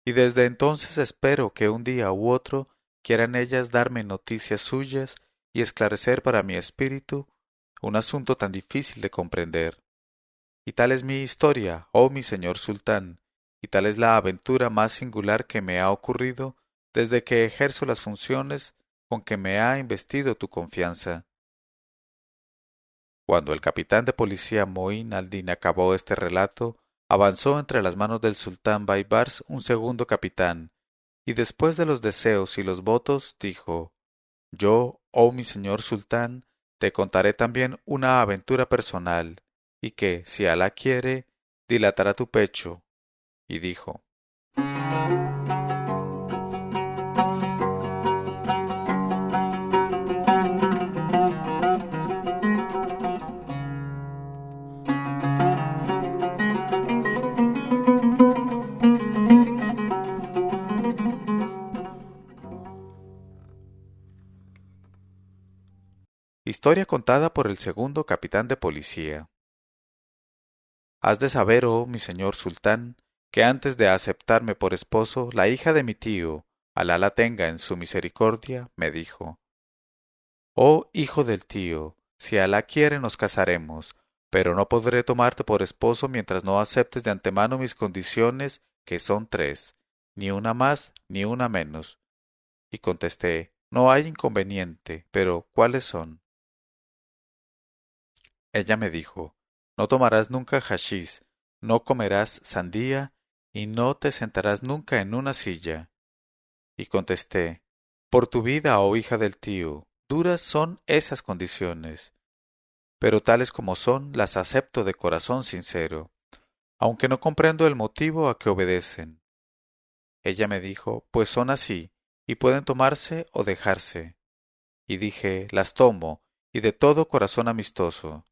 Y desde entonces espero que un día u otro quieran ellas darme noticias suyas y esclarecer para mi espíritu un asunto tan difícil de comprender. Y tal es mi historia, oh mi señor sultán, y tal es la aventura más singular que me ha ocurrido desde que ejerzo las funciones con que me ha investido tu confianza. Cuando el capitán de policía Moín al-Din acabó este relato, avanzó entre las manos del sultán Baibars un segundo capitán, y después de los deseos y los votos, dijo: «Yo, oh mi señor sultán, te contaré también una aventura personal, y que, si Alá quiere, dilatará tu pecho». Y dijo: Historia contada por el segundo capitán de policía. Has de saber, oh mi señor sultán, que antes de aceptarme por esposo, la hija de mi tío, Alá la tenga en su misericordia, me dijo: «Oh hijo del tío, si Alá quiere nos casaremos, pero no podré tomarte por esposo mientras no aceptes de antemano mis condiciones, que son 3, ni una más ni una menos». Y contesté: «No hay inconveniente, pero ¿cuáles son?». Ella me dijo: «No tomarás nunca hachís, no comerás sandía, y no te sentarás nunca en una silla». Y contesté: «Por tu vida, oh hija del tío, duras son esas condiciones, pero tales como son, las acepto de corazón sincero, aunque no comprendo el motivo a que obedecen». Ella me dijo: «Pues son así, y pueden tomarse o dejarse». Y dije: «Las tomo, y de todo corazón amistoso».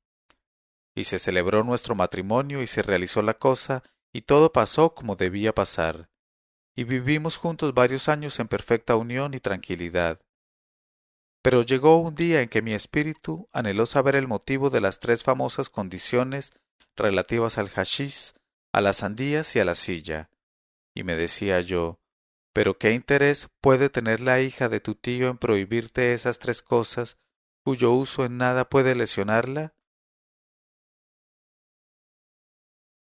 Y se celebró nuestro matrimonio y se realizó la cosa, y todo pasó como debía pasar, y vivimos juntos varios años en perfecta unión y tranquilidad. Pero llegó un día en que mi espíritu anheló saber el motivo de las tres famosas condiciones relativas al hachís, a las sandías y a la silla, y me decía yo, ¿pero qué interés puede tener la hija de tu tío en prohibirte esas tres cosas, cuyo uso en nada puede lesionarla?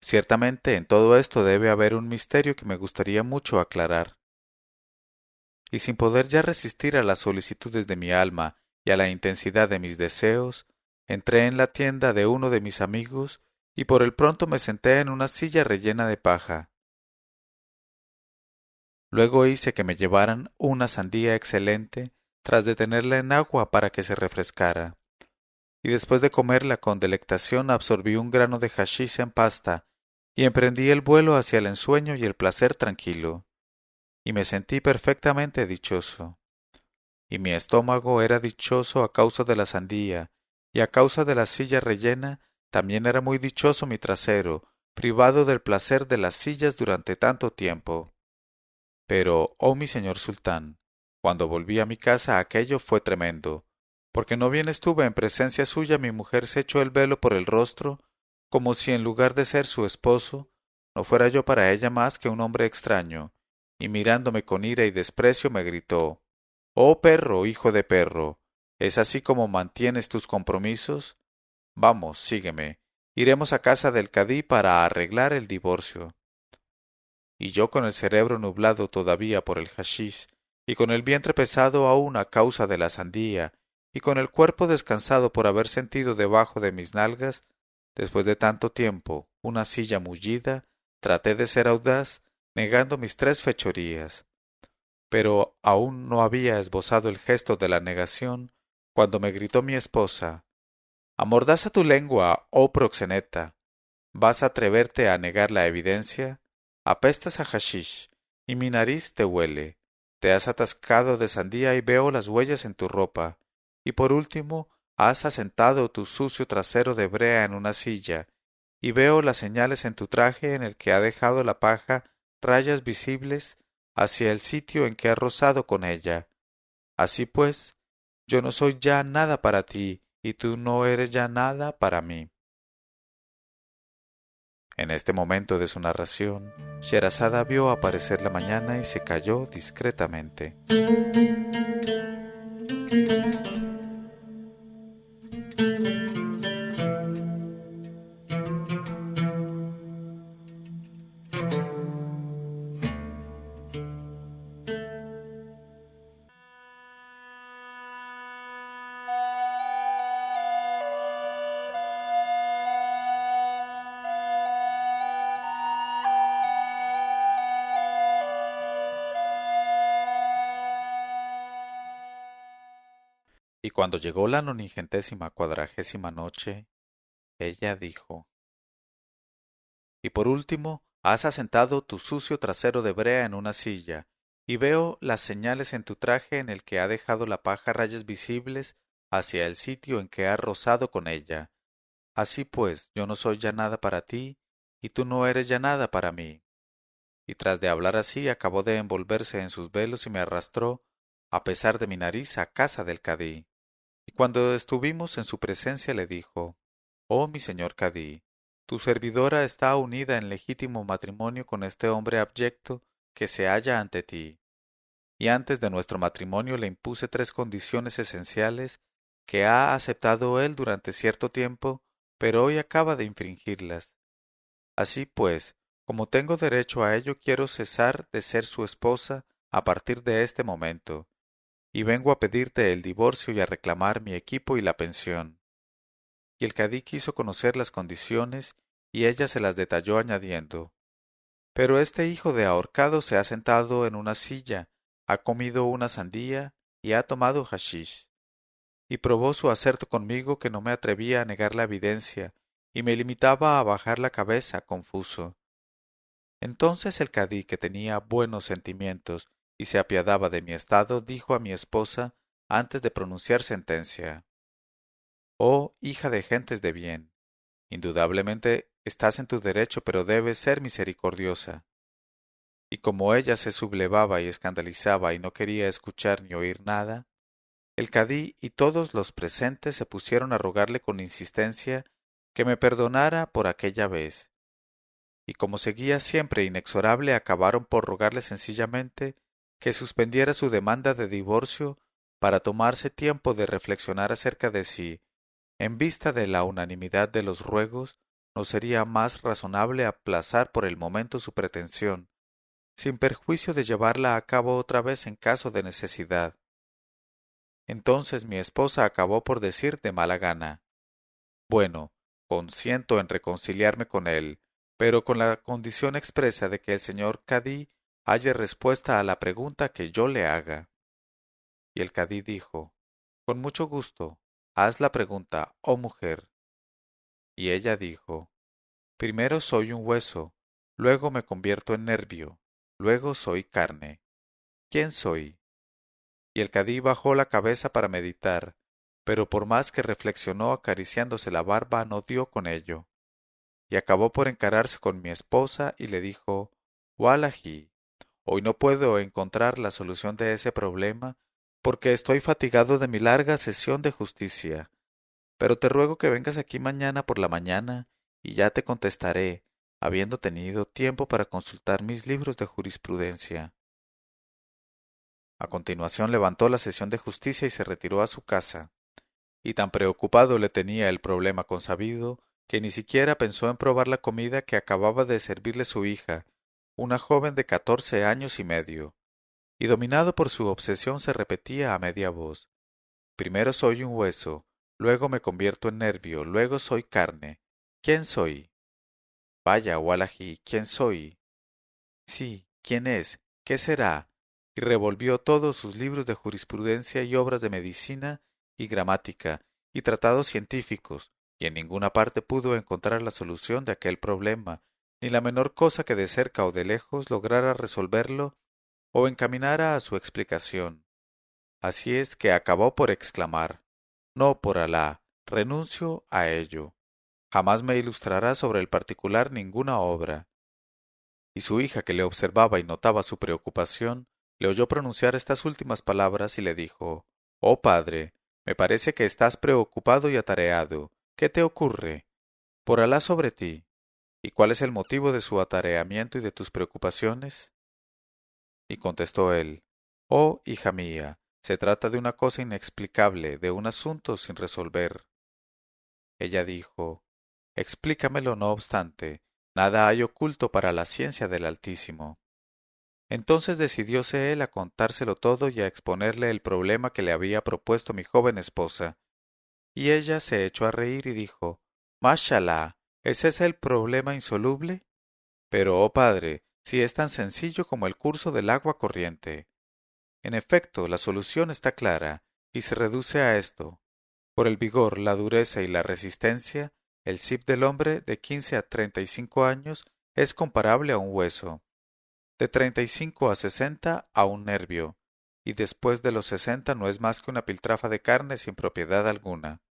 Ciertamente en todo esto debe haber un misterio que me gustaría mucho aclarar. Y sin poder ya resistir a las solicitudes de mi alma y a la intensidad de mis deseos, entré en la tienda de uno de mis amigos y por el pronto me senté en una silla rellena de paja. Luego hice que me llevaran una sandía excelente, tras de tenerla en agua para que se refrescara, y después de comerla con delectación absorbí un grano de hachís en pasta y emprendí el vuelo hacia el ensueño y el placer tranquilo, y me sentí perfectamente dichoso. Y mi estómago era dichoso a causa de la sandía, y a causa de la silla rellena, también era muy dichoso mi trasero, privado del placer de las sillas durante tanto tiempo. Pero, oh mi señor sultán, cuando volví a mi casa aquello fue tremendo, porque no bien estuve en presencia suya mi mujer se echó el velo por el rostro, como si en lugar de ser su esposo, no fuera yo para ella más que un hombre extraño, y mirándome con ira y desprecio me gritó, «Oh perro, hijo de perro, ¿es así como mantienes tus compromisos? Vamos, sígueme, iremos a casa del cadí para arreglar el divorcio». Y yo con el cerebro nublado todavía por el hachís, y con el vientre pesado aún a causa de la sandía, y con el cuerpo descansado por haber sentido debajo de mis nalgas, después de tanto tiempo, una silla mullida, traté de ser audaz, negando mis tres fechorías. Pero aún no había esbozado el gesto de la negación, cuando me gritó mi esposa, «Amordaza tu lengua, oh proxeneta. ¿Vas a atreverte a negar la evidencia? Apestas a hashish, y mi nariz te huele. Te has atascado de sandía y veo las huellas en tu ropa. Y por último, has asentado tu sucio trasero de brea en una silla, y veo las señales en tu traje en el que ha dejado la paja rayas visibles hacia el sitio en que ha rozado con ella. Así pues, yo no soy ya nada para ti, y tú no eres ya nada para mí». En este momento de su narración, Sherazada vio aparecer la mañana y se calló discretamente. Y cuando llegó la 94ª noche, ella dijo, «Y por último, has asentado tu sucio trasero de brea en una silla, y veo las señales en tu traje en el que ha dejado la paja rayas visibles hacia el sitio en que ha rozado con ella. Así pues, yo no soy ya nada para ti, y tú no eres ya nada para mí». Y tras de hablar así, acabó de envolverse en sus velos y me arrastró, a pesar de mi nariz, a casa del cadí. Y cuando estuvimos en su presencia le dijo, «Oh mi señor cadí, tu servidora está unida en legítimo matrimonio con este hombre abyecto que se halla ante ti. Y antes de nuestro matrimonio le impuse tres condiciones esenciales que ha aceptado él durante cierto tiempo, pero hoy acaba de infringirlas. Así pues, como tengo derecho a ello, quiero cesar de ser su esposa a partir de este momento, y vengo a pedirte el divorcio y a reclamar mi equipo y la pensión». Y el cadí quiso conocer las condiciones, y ella se las detalló añadiendo, «Pero este hijo de ahorcado se ha sentado en una silla, ha comido una sandía y ha tomado hashish, y probó su acerto conmigo que no me atrevía a negar la evidencia, y me limitaba a bajar la cabeza confuso». Entonces el cadí, que tenía buenos sentimientos y se apiadaba de mi estado, dijo a mi esposa, antes de pronunciar sentencia, «Oh hija de gentes de bien, indudablemente estás en tu derecho, pero debes ser misericordiosa». Y como ella se sublevaba y escandalizaba y no quería escuchar ni oír nada, El cadí y todos los presentes se pusieron a rogarle con insistencia que me perdonara por aquella vez, y como seguía siempre inexorable acabaron por rogarle sencillamente que suspendiera su demanda de divorcio para tomarse tiempo de reflexionar acerca de si, en vista de la unanimidad de los ruegos, no sería más razonable aplazar por el momento su pretensión, sin perjuicio de llevarla a cabo otra vez en caso de necesidad. Entonces mi esposa acabó por decir de mala gana: bueno, consiento en reconciliarme con él, pero con la condición expresa de que el señor cadí halle respuesta a la pregunta que yo le haga. Y el cadí dijo: con mucho gusto, haz la pregunta, oh mujer. Y ella dijo: primero soy un hueso, luego me convierto en nervio, luego soy carne. ¿Quién soy? Y el cadí bajó la cabeza para meditar, pero por más que reflexionó acariciándose la barba no dio con ello, y acabó por encararse con mi esposa y le dijo: Wallahi, hoy no puedo encontrar la solución de ese problema porque estoy fatigado de mi larga sesión de justicia, pero te ruego que vengas aquí mañana por la mañana y ya te contestaré, habiendo tenido tiempo para consultar mis libros de jurisprudencia. A continuación levantó la sesión de justicia y se retiró a su casa, y tan preocupado le tenía el problema consabido que ni siquiera pensó en probar la comida que acababa de servirle su hija, una joven de 14 años y medio, y dominado por su obsesión se repetía a media voz: primero soy un hueso, luego me convierto en nervio, luego soy carne. ¿Quién soy? Vaya, Wallahi, ¿quién soy? Sí, ¿quién es? ¿Qué será? Y revolvió todos sus libros de jurisprudencia y obras de medicina y gramática y tratados científicos, y en ninguna parte pudo encontrar la solución de aquel problema, ni la menor cosa que de cerca o de lejos lograra resolverlo o encaminara a su explicación. Así es que acabó por exclamar: no, por Alá, renuncio a ello. Jamás me ilustrará sobre el particular ninguna obra. Y su hija, que le observaba y notaba su preocupación, le oyó pronunciar estas últimas palabras y le dijo: oh padre, me parece que estás preocupado y atareado. ¿Qué te ocurre? Por Alá sobre ti. ¿Y cuál es el motivo de su atareamiento y de tus preocupaciones? Y contestó él: oh hija mía, se trata de una cosa inexplicable, de un asunto sin resolver. Ella dijo: explícamelo no obstante, nada hay oculto para la ciencia del Altísimo. Entonces decidióse él a contárselo todo y a exponerle el problema que le había propuesto mi joven esposa, y ella se echó a reír y dijo: Mashallah, ¿es ese el problema insoluble? Pero, oh padre, si es tan sencillo como el curso del agua corriente. En efecto, la solución está clara, y se reduce a esto: por el vigor, la dureza y la resistencia, el zip del hombre de 15 a 35 años es comparable a un hueso, de 35 a 60 a un nervio, y después de los 60 no es más que una piltrafa de carne sin propiedad alguna.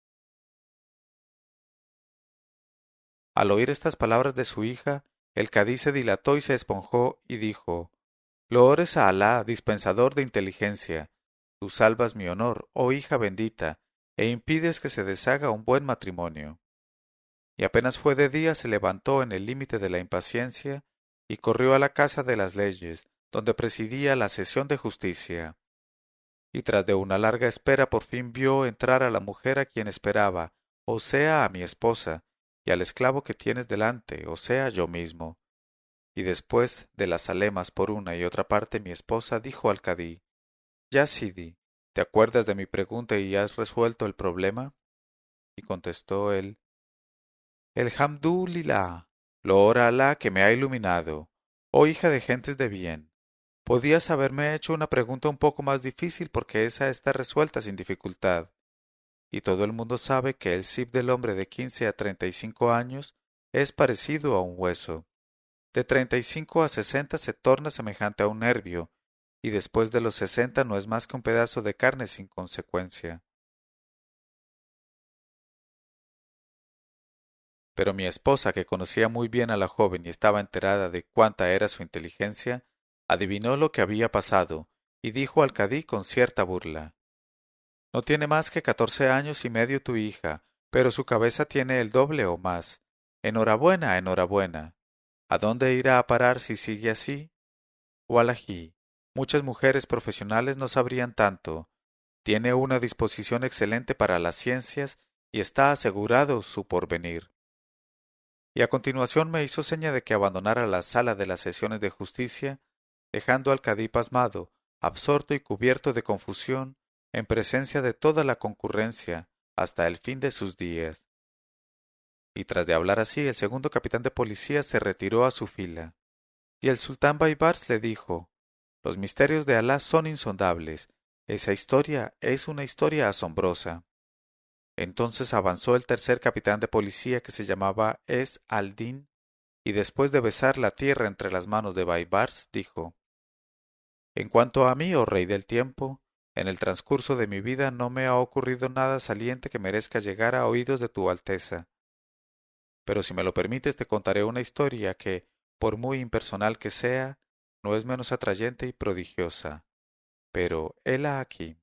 Al oír estas palabras de su hija, el cadí se dilató y se esponjó y dijo: Loores a Alá, dispensador de inteligencia. Tú salvas mi honor, oh hija bendita, e impides que se deshaga un buen matrimonio. Y apenas fue de día se levantó en el límite de la impaciencia y corrió a la casa de las leyes, donde presidía la sesión de justicia. Y tras de una larga espera por fin vio entrar a la mujer a quien esperaba, o sea, a mi esposa, y al esclavo que tienes delante, o sea, yo mismo. Y después de las alemas por una y otra parte, mi esposa dijo al cadí: Ya, Sidi, ¿te acuerdas de mi pregunta y has resuelto el problema? Y contestó él: Elhamdulillah, loora a Alá que me ha iluminado. Oh hija de gentes de bien, podías haberme hecho una pregunta un poco más difícil porque esa está resuelta sin dificultad. Y todo el mundo sabe que el zip del hombre de 15 a 35 años es parecido a un hueso. De 35 a 60 se torna semejante a un nervio, y después de los 60 no es más que un pedazo de carne sin consecuencia. Pero mi esposa, que conocía muy bien a la joven y estaba enterada de cuánta era su inteligencia, adivinó lo que había pasado, y dijo al cadí con cierta burla: No tiene más que 14 años y medio tu hija, pero su cabeza tiene el doble o más. Enhorabuena, enhorabuena. ¿A dónde irá a parar si sigue así? Wallahi, muchas mujeres profesionales no sabrían tanto. Tiene una disposición excelente para las ciencias y está asegurado su porvenir. Y a continuación me hizo seña de que abandonara la sala de las sesiones de justicia, dejando al cadí pasmado, absorto y cubierto de confusión, en presencia de toda la concurrencia, hasta el fin de sus días. Y tras de hablar así, el segundo capitán de policía se retiró a su fila. Y el sultán Baibars le dijo: Los misterios de Alá son insondables. Esa historia es una historia asombrosa. Entonces avanzó el tercer capitán de policía, que se llamaba Es al-Din, y después de besar la tierra entre las manos de Baibars, dijo: En cuanto a mí, oh rey del tiempo, en el transcurso de mi vida no me ha ocurrido nada saliente que merezca llegar a oídos de tu Alteza. Pero si me lo permites, te contaré una historia que, por muy impersonal que sea, no es menos atrayente y prodigiosa. Pero hela aquí.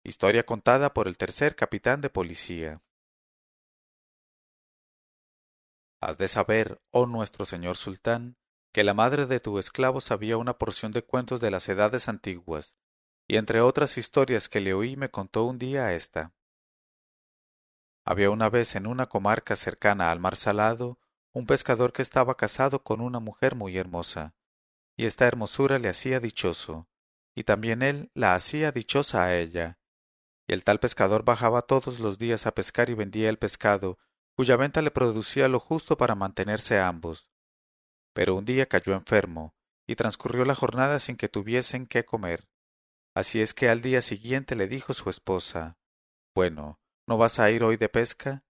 Historia contada por el tercer capitán de policía. Has de saber, oh nuestro señor sultán, que la madre de tu esclavo sabía una porción de cuentos de las edades antiguas, y entre otras historias que le oí me contó un día esta. Había una vez en una comarca cercana al mar Salado un pescador que estaba casado con una mujer muy hermosa, y esta hermosura le hacía dichoso, y también él la hacía dichosa a ella. Y el tal pescador bajaba todos los días a pescar y vendía el pescado, cuya venta le producía lo justo para mantenerse ambos. Pero un día cayó enfermo, y transcurrió la jornada sin que tuviesen qué comer. Así es que al día siguiente le dijo su esposa: Bueno, ¿no vas a ir hoy de pesca?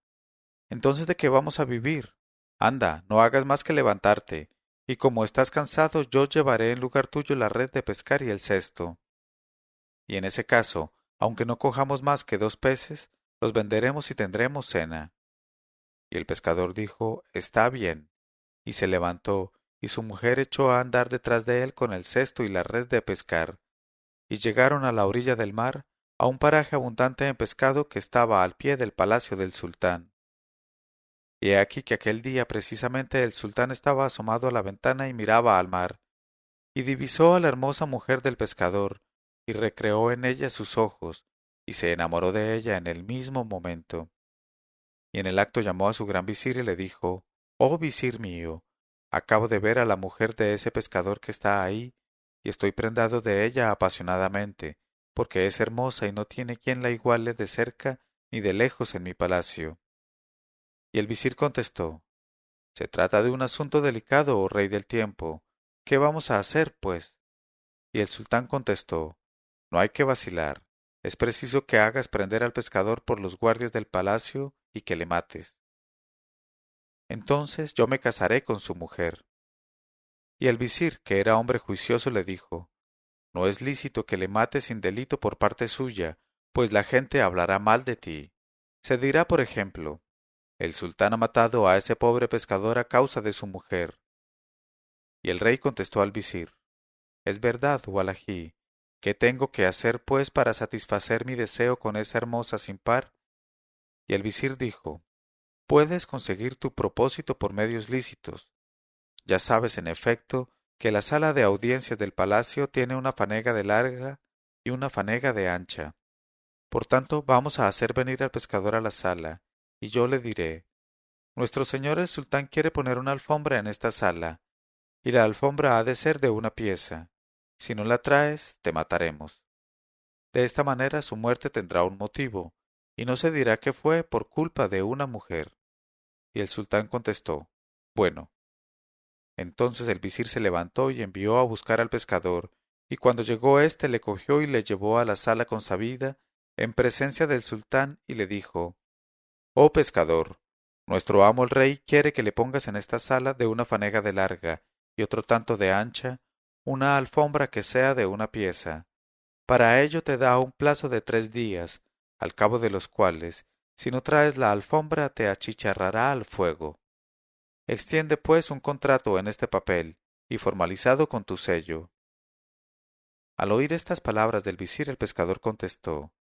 Entonces, ¿de qué vamos a vivir? Anda, no hagas más que levantarte, y como estás cansado, yo llevaré en lugar tuyo la red de pescar y el cesto. Y en ese caso, aunque no cojamos más que 2 peces, los venderemos y tendremos cena. Y el pescador dijo: Está bien. Y se levantó, y su mujer echó a andar detrás de él con el cesto y la red de pescar, y llegaron a la orilla del mar, a un paraje abundante en pescado que estaba al pie del palacio del sultán. Y he aquí que aquel día precisamente el sultán estaba asomado a la ventana y miraba al mar, y divisó a la hermosa mujer del pescador, y recreó en ella sus ojos, y se enamoró de ella en el mismo momento. Y en el acto llamó a su gran visir y le dijo: Oh visir mío, acabo de ver a la mujer de ese pescador que está ahí, y estoy prendado de ella apasionadamente, porque es hermosa y no tiene quien la iguale de cerca ni de lejos en mi palacio. Y el visir contestó: Se trata de un asunto delicado, oh rey del tiempo. ¿Qué vamos a hacer, pues? Y el sultán contestó: No hay que vacilar. Es preciso que hagas prender al pescador por los guardias del palacio y que le mates. Entonces yo me casaré con su mujer. Y el visir, que era hombre juicioso, le dijo: No es lícito que le mates sin delito por parte suya, pues la gente hablará mal de ti. Se dirá, por ejemplo: El sultán ha matado a ese pobre pescador a causa de su mujer. Y el rey contestó al visir: Es verdad, Wallahi. ¿Qué tengo que hacer, pues, para satisfacer mi deseo con esa hermosa sin par? Y el visir dijo: Puedes conseguir tu propósito por medios lícitos. Ya sabes, en efecto, que la sala de audiencias del palacio tiene una fanega de larga y una fanega de ancha. Por tanto, vamos a hacer venir al pescador a la sala, y yo le diré: Nuestro señor el sultán quiere poner una alfombra en esta sala, y la alfombra ha de ser de una pieza. Si no la traes, te mataremos. De esta manera su muerte tendrá un motivo, y no se dirá que fue por culpa de una mujer. Y el sultán contestó: Bueno. Entonces el visir se levantó y envió a buscar al pescador, y cuando llegó éste le cogió y le llevó a la sala consabida, en presencia del sultán, y le dijo: Oh pescador, nuestro amo el rey quiere que le pongas en esta sala de una fanega de larga y otro tanto de ancha, una alfombra que sea de una pieza. Para ello te da un plazo de 3 días, al cabo de los cuales, si no traes la alfombra, te achicharrará al fuego. Extiende pues un contrato en este papel, y formalizado con tu sello. Al oír estas palabras del visir, el pescador contestó: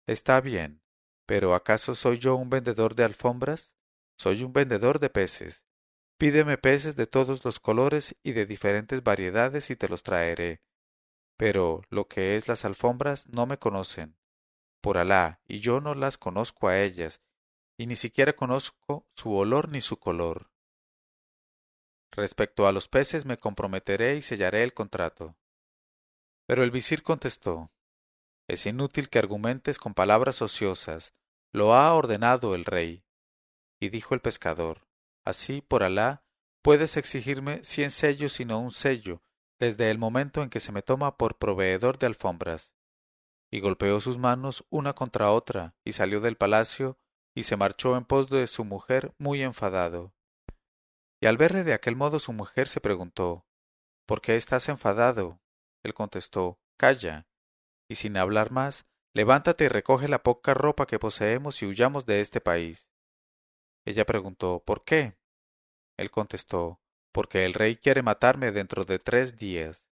Está bien, pero ¿acaso soy yo un vendedor de alfombras? Soy un vendedor de peces. Pídeme peces de todos los colores y de diferentes variedades y te los traeré. Pero lo que es las alfombras no me conocen. Por Alá, y yo no las conozco a ellas, y ni siquiera conozco su olor ni su color. Respecto a los peces me comprometeré y sellaré el contrato. Pero el visir contestó: Es inútil que argumentes con palabras ociosas, lo ha ordenado el rey. Y dijo el pescador: Así, por Alá, puedes exigirme 100 sellos y no un sello, desde el momento en que se me toma por proveedor de alfombras. Y golpeó sus manos una contra otra, y salió del palacio, y se marchó en pos de su mujer muy enfadado. Y al verle de aquel modo su mujer se preguntó: ¿Por qué estás enfadado? Él contestó: Calla, y sin hablar más, levántate y recoge la poca ropa que poseemos y huyamos de este país. Ella preguntó: ¿Por qué? Él contestó: Porque el rey quiere matarme dentro de 3 días.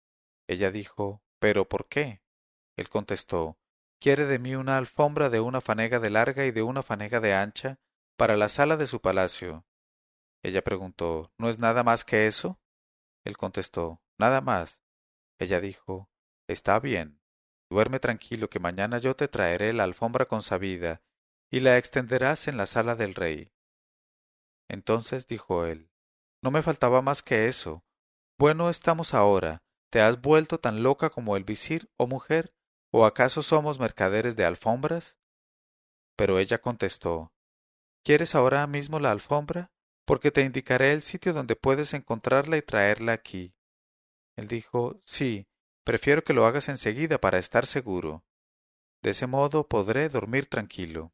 Ella dijo: ¿Pero por qué? Él contestó: Quiere de mí una alfombra de una fanega de larga y de una fanega de ancha para la sala de su palacio. Ella preguntó: ¿No es nada más que eso? Él contestó: Nada más. Ella dijo: Está bien. Duerme tranquilo que mañana yo te traeré la alfombra consabida y la extenderás en la sala del rey. Entonces dijo él: No me faltaba más que eso. Bueno estamos ahora. ¿Te has vuelto tan loca como el visir, oh mujer? ¿O acaso somos mercaderes de alfombras? Pero ella contestó: ¿Quieres ahora mismo la alfombra? Porque te indicaré el sitio donde puedes encontrarla y traerla aquí. Él dijo: Sí, prefiero que lo hagas enseguida para estar seguro. De ese modo podré dormir tranquilo.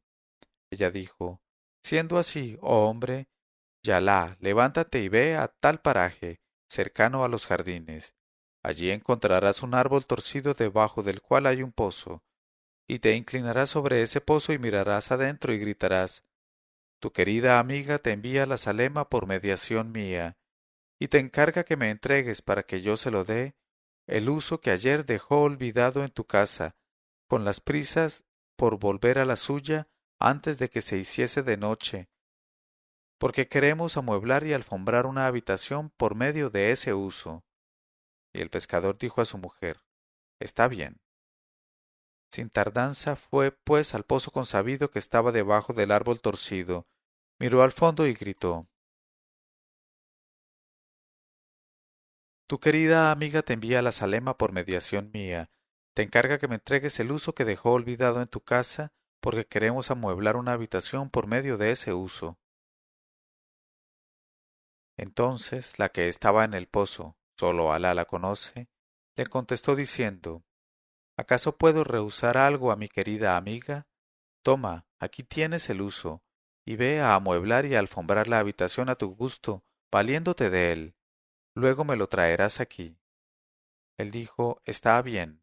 Ella dijo: Siendo así, oh hombre, Yalá, levántate y ve a tal paraje, cercano a los jardines. Allí encontrarás un árbol torcido debajo del cual hay un pozo, y te inclinarás sobre ese pozo y mirarás adentro y gritarás: Tu querida amiga te envía la Salema por mediación mía, y te encarga que me entregues para que yo se lo dé el uso que ayer dejó olvidado en tu casa, con las prisas por volver a la suya antes de que se hiciese de noche, porque queremos amueblar y alfombrar una habitación por medio de ese uso. Y el pescador dijo a su mujer: Está bien. Sin tardanza fue pues al pozo consabido que estaba debajo del árbol torcido, miró al fondo y gritó: Tu querida amiga te envía la Salema por mediación mía, te encarga que me entregues el uso que dejó olvidado en tu casa, porque queremos amueblar una habitación por medio de ese uso. Entonces la que estaba en el pozo, solo Alá la conoce, le contestó diciendo: ¿Acaso puedo rehusar algo a mi querida amiga? Toma, aquí tienes el uso, y ve a amueblar y a alfombrar la habitación a tu gusto, valiéndote de él. Luego me lo traerás aquí. Él dijo: Está bien.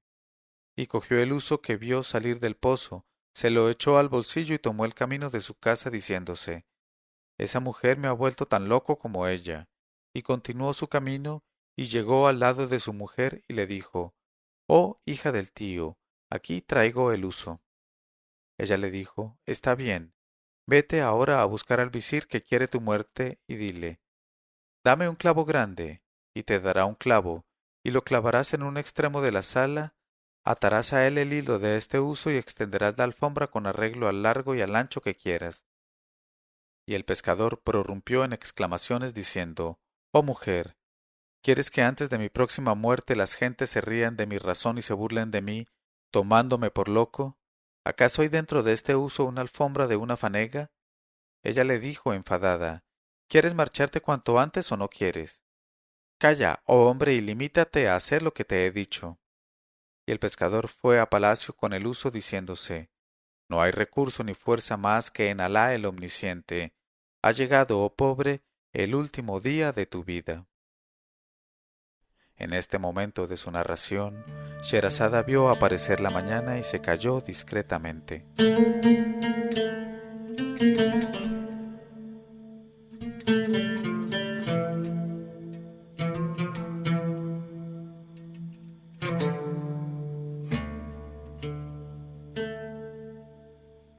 Y cogió el huso que vio salir del pozo, se lo echó al bolsillo y tomó el camino de su casa diciéndose: Esa mujer me ha vuelto tan loco como ella. Y continuó su camino y llegó al lado de su mujer y le dijo: Oh, hija del tío, aquí traigo el huso. Ella le dijo: Está bien, vete ahora a buscar al visir que quiere tu muerte y dile: Dame un clavo grande, y te dará un clavo, y lo clavarás en un extremo de la sala, atarás a él el hilo de este uso y extenderás la alfombra con arreglo al largo y al ancho que quieras. Y el pescador prorrumpió en exclamaciones diciendo: Oh mujer, ¿quieres que antes de mi próxima muerte las gentes se rían de mi razón y se burlen de mí, tomándome por loco? ¿Acaso hay dentro de este uso una alfombra de una fanega? Ella le dijo enfadada: ¿Quieres marcharte cuanto antes o no quieres? Calla, oh hombre, y limítate a hacer lo que te he dicho. Y el pescador fue a palacio con el uso diciéndose, no hay recurso ni fuerza más que en Alá el Omnisciente. Ha llegado, oh pobre, el último día de tu vida. En este momento de su narración, Sherazada vio aparecer la mañana y se calló discretamente.